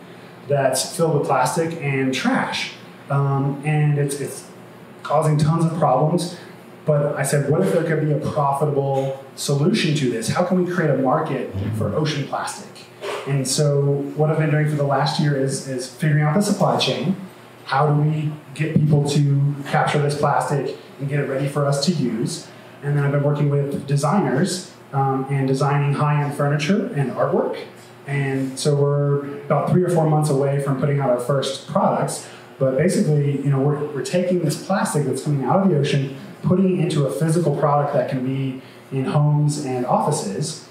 that's filled with plastic and trash. And it's causing tons of problems. But I said, what if there could be a profitable solution to this? How can we create a market for ocean plastic? And so what I've been doing for the last year is figuring out the supply chain. How do we get people to capture this plastic and get it ready for us to use? And then I've been working with designers and designing high-end furniture and artwork. And so we're about 3 or 4 months away from putting out our first products. But basically, we're taking this plastic that's coming out of the ocean, putting it into a physical product that can be in homes and offices.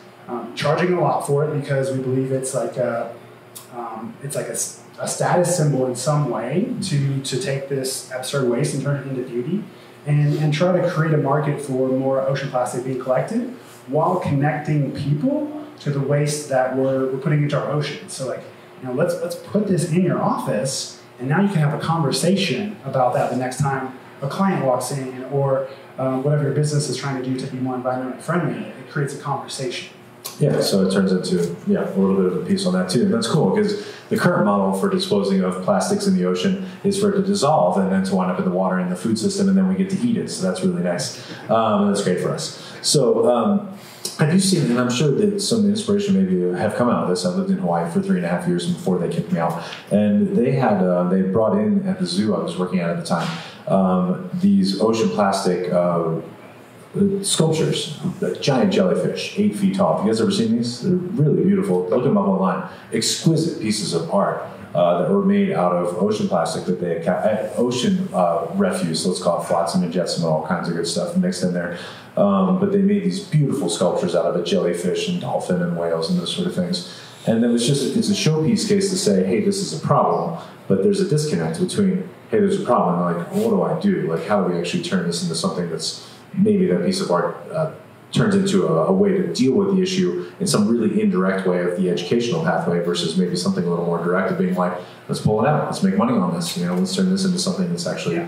Charging a lot for it because we believe it's like a status symbol in some way to take this absurd waste and turn it into beauty, and try to create a market for more ocean plastic being collected while connecting people to the waste that we're putting into our ocean. So let's put this in your office, and now you can have a conversation about that the next time a client walks in, or whatever your business is trying to do to be more environmentally friendly. It creates a conversation. Yeah, so it turns into a little bit of a piece on that too. And that's cool because the current model for disposing of plastics in the ocean is for it to dissolve and then to wind up in the water in the food system, and then we get to eat it. So that's really nice. And that's great for us. So have you seen, and I'm sure that some inspiration maybe have come out of this. I lived in Hawaii for 3.5 years before they kicked me out. And they had, they brought in at the zoo I was working at the time, these ocean plastic sculptures, giant jellyfish, 8 feet tall. Have you guys ever seen these? They're really beautiful. Look them up online. Exquisite pieces of art that were made out of ocean plastic that they had, ocean refuse, let's call it flotsam and jetsam and all kinds of good stuff mixed in there. But they made these beautiful sculptures out of a jellyfish and dolphin and whales and those sort of things. And then it's a showpiece case to say, hey, this is a problem, but there's a disconnect between, hey, there's a problem, and like, well, what do I do? Like, how do we actually turn this into something that's maybe that piece of art turns into a way to deal with the issue in some really indirect way of the educational pathway versus maybe something a little more direct of being like, let's pull it out, let's make money on this, let's turn this into something that's actually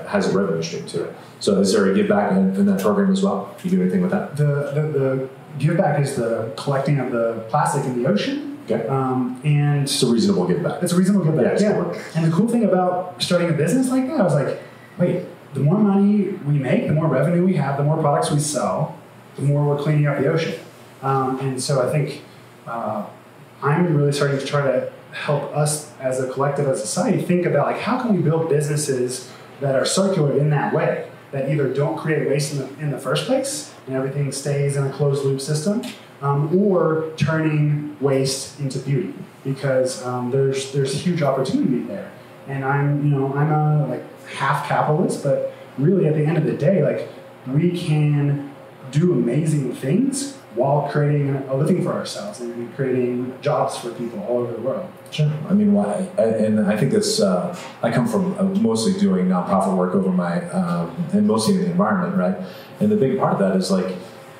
has a revenue stream to it. So is there a give back in that program as well? Do you do anything with that? The give back is the collecting of the plastic in the ocean. Okay. And it's a reasonable give back. It's a reasonable give back, yeah. And the cool thing about starting a business like that, I was like, wait, the more money we make, the more revenue we have, the more products we sell, the more we're cleaning up the ocean. And so I think I'm really starting to try to help us as a collective, as a society, think about like how can we build businesses that are circular in that way, that either don't create waste in the first place and everything stays in a closed loop system, or turning waste into beauty, because there's huge opportunity there. And I'm a half capitalist, but really at the end of the day, we can do amazing things while creating a living for ourselves and creating jobs for people all over the world. Sure. I mean, and I think that's, I come from mostly doing nonprofit work over and mostly in the environment, right? And the big part of that is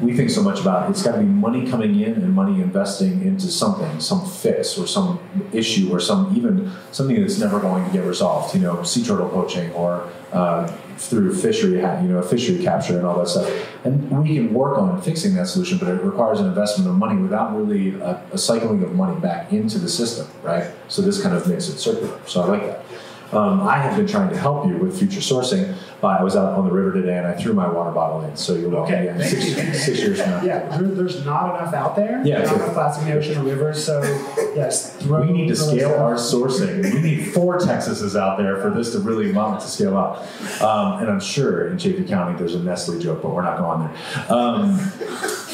we think so much about it's got to be money coming in and money investing into something, some fix or some issue or something that's never going to get resolved. Sea turtle poaching or through fishery capture and all that stuff. And we can work on fixing that solution, but it requires an investment of money without really a cycling of money back into the system, right? So this kind of makes it circular. So I like that. I have been trying to help you with future sourcing. I was out on the river today and I threw my water bottle in. So you're welcome. Okay. 6 years from now. Yeah, there's not enough out there. Yeah, not enough plastic in the ocean or rivers. So yes, we need to scale our sourcing. We need 4 Texases out there for this to really mount to scale up. And I'm sure in Chaffey County there's a Nestle joke, but we're not going there.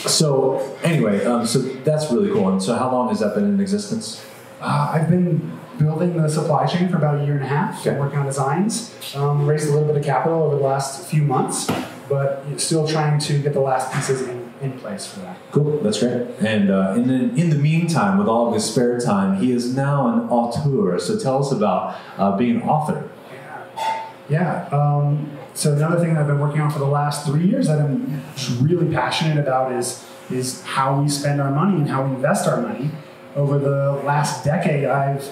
So anyway, so that's really cool. And so how long has that been in existence? I've been building the supply chain for about 1.5 years, working on designs. Raised a little bit of capital over the last few months, but still trying to get the last pieces in place for that. Cool, that's great. And in the meantime, with all of his spare time, he is now an auteur. So tell us about being an author. Yeah. So another thing that I've been working on for the last 3 years that I'm really passionate about is how we spend our money and how we invest our money. Over the last decade, I've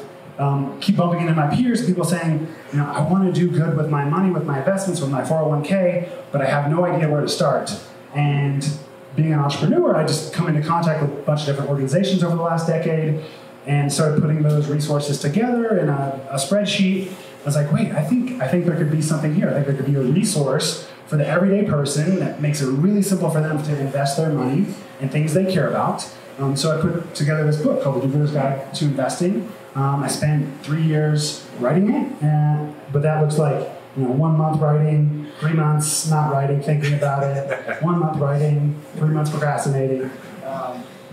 keep bumping into my peers, people saying, I want to do good with my money, with my investments, with my 401k, but I have no idea where to start. And being an entrepreneur, I just come into contact with a bunch of different organizations over the last decade and started putting those resources together in a spreadsheet. I was like, wait, I think there could be something here. I think there could be a resource for the everyday person that makes it really simple for them to invest their money in things they care about. So I put together this book called The Do-Gooder's Guide to Investing. I spent 3 years writing it, but that looks like 1 month writing, 3 months not writing, thinking about it, 1 month writing, 3 months procrastinating.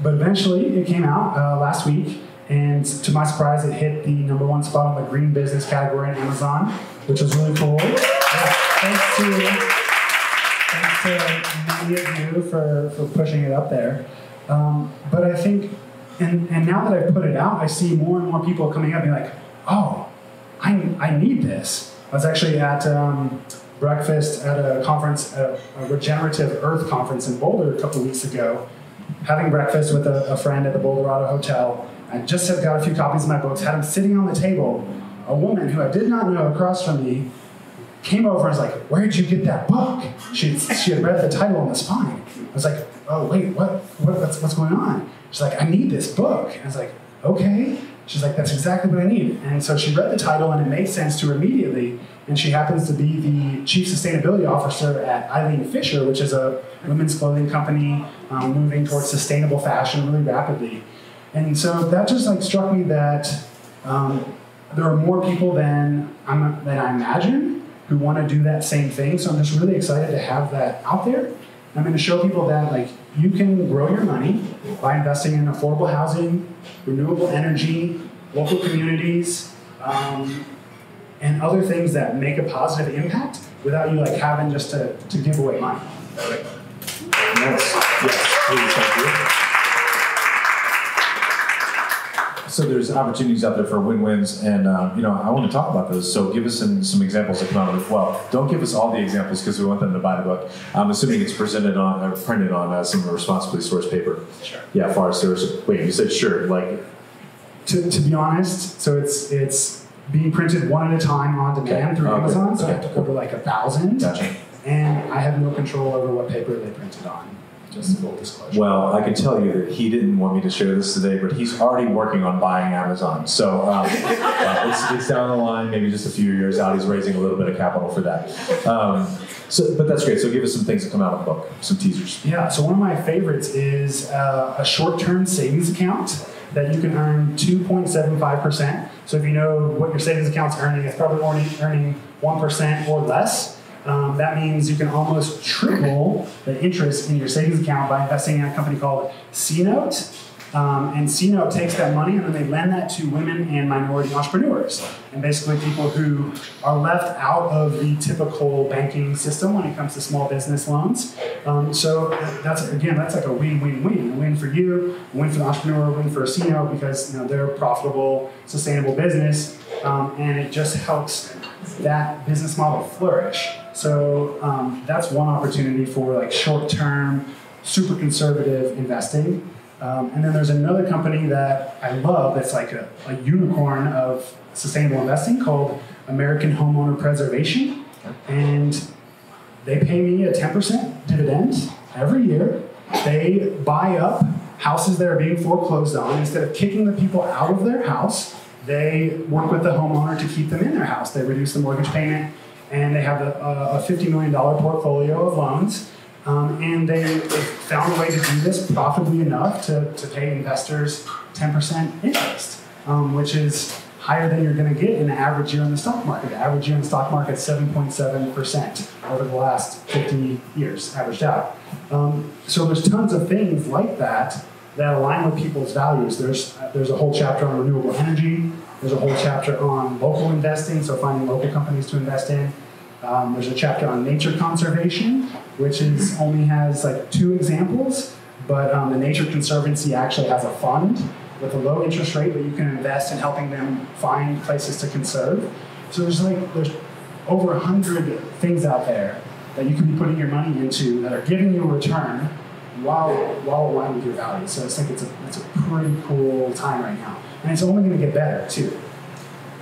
But eventually it came out last week, and to my surprise, it hit the #1 spot on the green business category on Amazon, which was really cool. Thanks to many of you for pushing it up there. But I think, and now that I've put it out, I see more and more people coming up and being like, oh, I need this. I was actually at breakfast at a conference, a Regenerative Earth conference in Boulder a couple of weeks ago, having breakfast with a friend at the Boulderado Hotel. I just had got a few copies of my books, had them sitting on the table. A woman who I did not know across from me came over and was like, where did you get that book? She had read the title on the spine. I was like, oh, wait, what's going on? She's like, I need this book. And I was like, okay. She's like, that's exactly what I need. And so she read the title and it made sense to her immediately. And she happens to be the Chief Sustainability Officer at Eileen Fisher, which is a women's clothing company moving towards sustainable fashion really rapidly. And so that just struck me that there are more people than I imagine who want to do that same thing. So I'm just really excited to have that out there. I'm going to show people that you can grow your money by investing in affordable housing, renewable energy, local communities, and other things that make a positive impact without you having just to give away money. Right. Yes, please, thank you. So there's opportunities out there for win-wins, and I want to talk about those. So give us some examples that come out of it. Well, don't give us all the examples because we want them to buy the book. I'm assuming it's printed on some responsibly sourced paper. Sure. Yeah, Forest Service. Wait, you said sure. To be honest, so it's being printed one at a time on demand through Amazon. So I have to order 1,000. Gotcha. And I have no control over what paper they printed on. Just full disclosure. Well, I can tell you that he didn't want me to share this today, but he's already working on buying Amazon. So it's down the line, maybe just a few years out. He's raising a little bit of capital for that. But that's great. So give us some things that come out of the book, some teasers. Yeah, so one of my favorites is a short-term savings account that you can earn 2.75%. So if you know what your savings account's earning, it's probably only earning 1% or less. That means you can almost triple the interest in your savings account by investing in a company called C-Note. And C-Note takes that money and then they lend that to women and minority entrepreneurs. And basically people who are left out of the typical banking system when it comes to small business loans. So that's like a win-win-win. A win for you, a win for the entrepreneur, a win for C-Note because they're a profitable, sustainable business. And it just helps that business model flourish. So that's one opportunity for like short-term, super conservative investing. And then there's another company that I love that's like a unicorn of sustainable investing called American Homeowner Preservation. And they pay me a 10% dividend every year. They buy up houses that are being foreclosed on. Instead of kicking the people out of their house, they work with the homeowner to keep them in their house. They reduce the mortgage payment, and they have a $50 million portfolio of loans. And they found a way to do this profitably enough to pay investors 10% interest, which is higher than you're going to get in the average year in the stock market. The average year in the stock market is 7.7% over the last 50 years, averaged out. So there's tons of things like that align with people's values. There's a whole chapter on renewable energy. There's a whole chapter on local investing, so finding local companies to invest in. There's a chapter on nature conservation, which only has like 2 examples, but the Nature Conservancy actually has a fund with a low interest rate that you can invest in helping them find places to conserve. So there's over 100 things out there that you can be putting your money into that are giving you a return while aligned with your values. So I think it's a pretty cool time right now, and it's only going to get better too.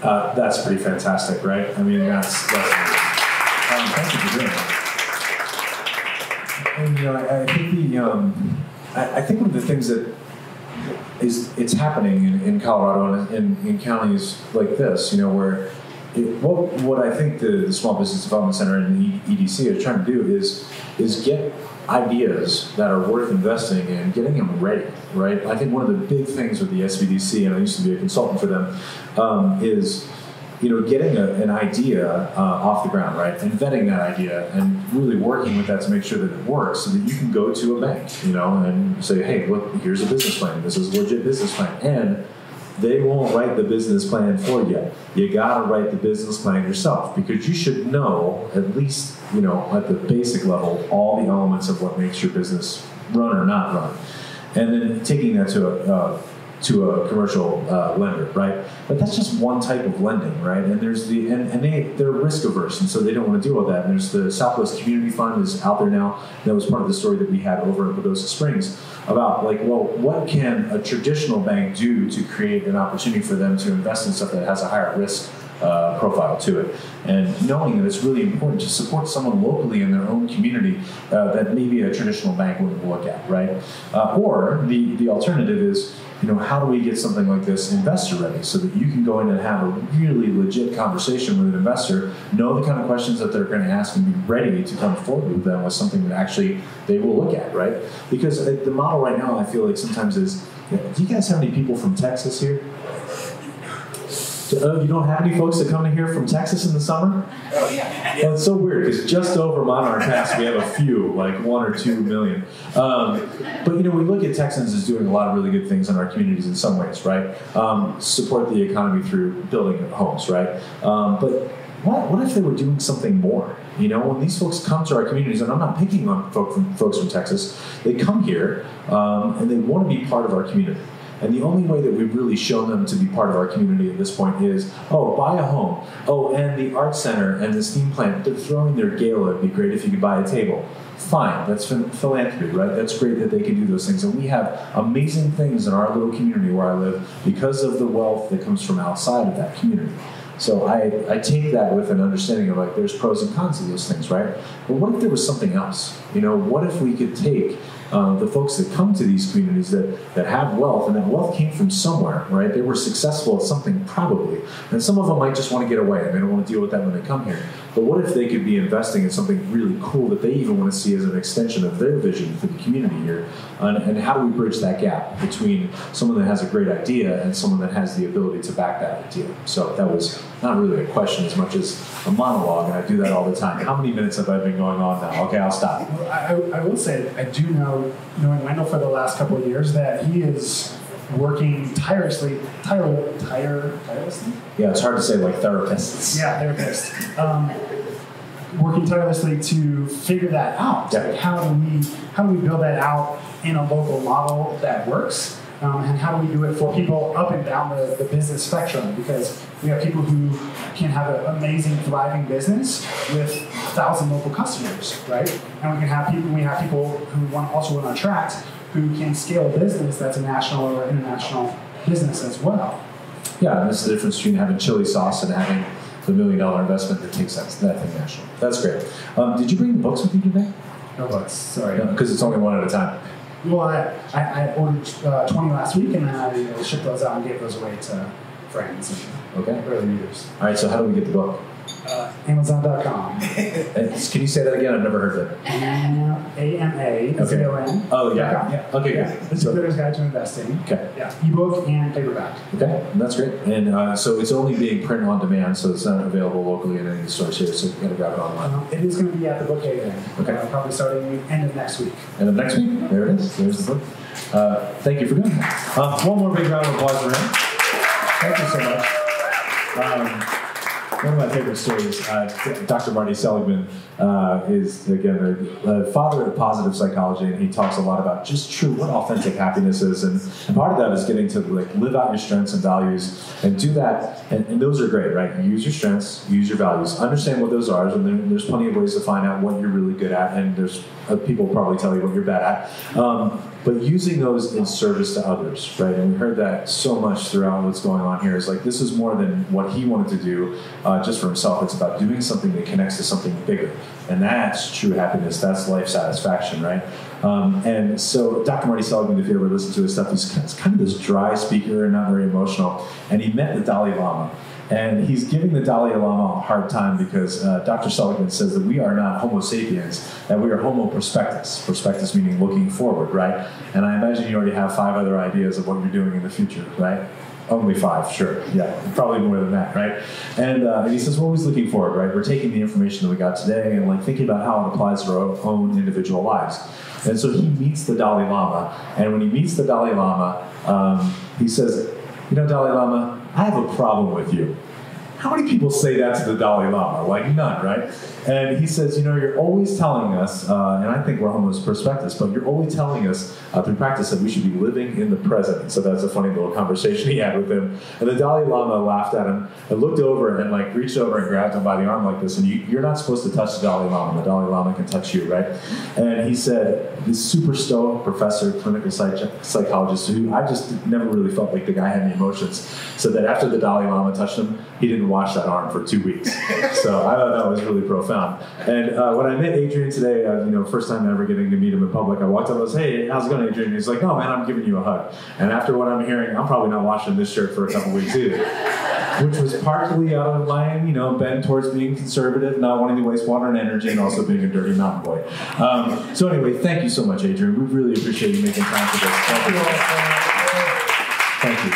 That's pretty fantastic, right? I mean, that's thank you for doing that. And I think one of the things that it's happening in Colorado and in counties like this, where what I think the Small Business Development Center and the EDC are trying to do is get ideas that are worth investing in, getting them ready, right? I think one of the big things with the SBDC, and I used to be a consultant for them, is getting an idea off the ground, right, and vetting that idea and really working with that to make sure that it works, so that you can go to a bank, and say, hey, look, here's a business plan. This is a legit business plan, and they won't write the business plan for you. You gotta write the business plan yourself, because you should know, at least, at the basic level, all the elements of what makes your business run or not run, and then taking that to a commercial lender, right? But that's just one type of lending, right? And there's they're risk averse, and so they don't want to deal with that. And there's the Southwest Community Fund is out there now. That was part of the story that we had over in Boathouse Springs about what can a traditional bank do to create an opportunity for them to invest in stuff that has a higher risk profile to it, and knowing that it's really important to support someone locally in their own community that maybe a traditional bank wouldn't look at, right? Or the alternative is, how do we get something like this investor ready, so that you can go in and have a really legit conversation with an investor, know the kind of questions that they're going to ask, and be ready to come forward with them with something that actually they will look at, right? Because the model right now, I feel like sometimes is, do you guys have any people from Texas here? You don't have any folks that come in here from Texas in the summer? Oh, yeah. Well, it's so weird, because just over Monarch Pass, we have a few, like 1 or 2 million. But, we look at Texans as doing a lot of really good things in our communities in some ways, right? Support the economy through building homes, right? But what if they were doing something more? When these folks come to our communities, and I'm not picking on folks from Texas, they come here and they want to be part of our community. And the only way that we've really shown them to be part of our community at this point is, buy a home. And the art center and the steam plant, they're throwing their gala. It'd be great if you could buy a table. Fine, that's philanthropy, right? That's great that they can do those things. And we have amazing things in our little community where I live because of the wealth that comes from outside of that community. So I take that with an understanding of there's pros and cons of those things, right? But what if there was something else? What if we could take the folks that come to these communities that have wealth, and that wealth came from somewhere, right? They were successful at something probably. And some of them might just want to get away, and they don't want to deal with that when they come here. But what if they could be investing in something really cool that they even want to see as an extension of their vision for the community here? And how do we bridge that gap between someone that has a great idea and someone that has the ability to back that idea? So that was not really a question as much as a monologue, and I do that all the time. How many minutes have I been going on now? Okay, I'll stop. Well, I will say, I do know, knowing Wendell for the last couple of years, that he is working tirelessly. Yeah, it's hard to say like therapists. Yeah, therapists. Working tirelessly to figure that out. Yeah. Like how do we build that out in a local model that works? And how do we do it for people up and down the business spectrum? Because we have people who can have an amazing, thriving business with 1,000 local customers, right? And we have people who also want to attract who can scale a business that's a national or international business as well. Yeah, and this is the difference between having chili sauce and having the $1 million investment that takes that thing national. That's great. Did you bring the books with you today? No books, sorry. Because it's only one at a time. Well, I ordered 20 last week, and then I shipped those out and gave those away to friends and early readers. All right, so how do we get the book? Amazon.com. Can you say that again? I've never heard that. AMAZON. Oh, yeah. Okay, yeah. good. The Beginner's Guide to Investing. Okay. Yeah, ebook and paperback. Okay, that's great. And so it's only being printed on demand, so it's not available locally in any stores here, so you got to grab it online. It is going to be at the book cave Okay. Probably starting end of next week. End of next week? There it is. There's the book. Thank you for doing that. One more big round of applause for him. Thank you so much. One of my favorite stories, Dr. Marty Seligman is, again, the father of positive psychology, and he talks a lot about just what authentic happiness is, and part of that is getting to live out your strengths and values, and do that, and those are great, right? Use your strengths, use your values, understand what those are, and there's plenty of ways to find out what you're really good at, and there's people will probably tell you what you're bad at. But using those in service to others, right? And we heard that so much throughout what's going on here. Is like this is more than what he wanted to do just for himself. It's about doing something that connects to something bigger. And that's true happiness. That's life satisfaction, right? And so Dr. Marty Seligman, if you ever listen to his stuff, he's kind of this dry speaker and not very emotional. And he met the Dalai Lama. And he's giving the Dalai Lama a hard time because Dr. Seligman says that we are not Homo sapiens, that we are Homo prospectus. Prospectus meaning looking forward, right? And I imagine you already have 5 other ideas of what you're doing in the future, right? Only 5, sure. Yeah, probably more than that, right? And he says we're always looking forward, right? We're taking the information that we got today and thinking about how it applies to our own individual lives. And so he meets the Dalai Lama, and when he meets the Dalai Lama, he says, Dalai Lama, I have a problem with you. How many people say that to the Dalai Lama? None, right? And he says, you're always telling us, and I think we're Homo prospectus, but you're always telling us through practice that we should be living in the present. So that's a funny little conversation he had with him. And the Dalai Lama laughed at him and looked over and reached over and grabbed him by the arm like this. And you're not supposed to touch the Dalai Lama. The Dalai Lama can touch you, right? And he said, this super stoic professor, clinical psychologist, who I just never really felt like the guy had any emotions, said that after the Dalai Lama touched him, he didn't wash that arm for 2 weeks. So I thought that was really profound. And when I met Adrian today, first time ever getting to meet him in public, I walked up and I was, hey, how's it going, Adrian? He's like, no, man, I'm giving you a hug. And after what I'm hearing, I'm probably not washing this shirt for a couple weeks either. Which was partly out of my, bend towards being conservative, not wanting to waste water and energy, and also being a dirty mountain boy. So anyway, thank you so much, Adrian. We really appreciate you making time for this. Thank you.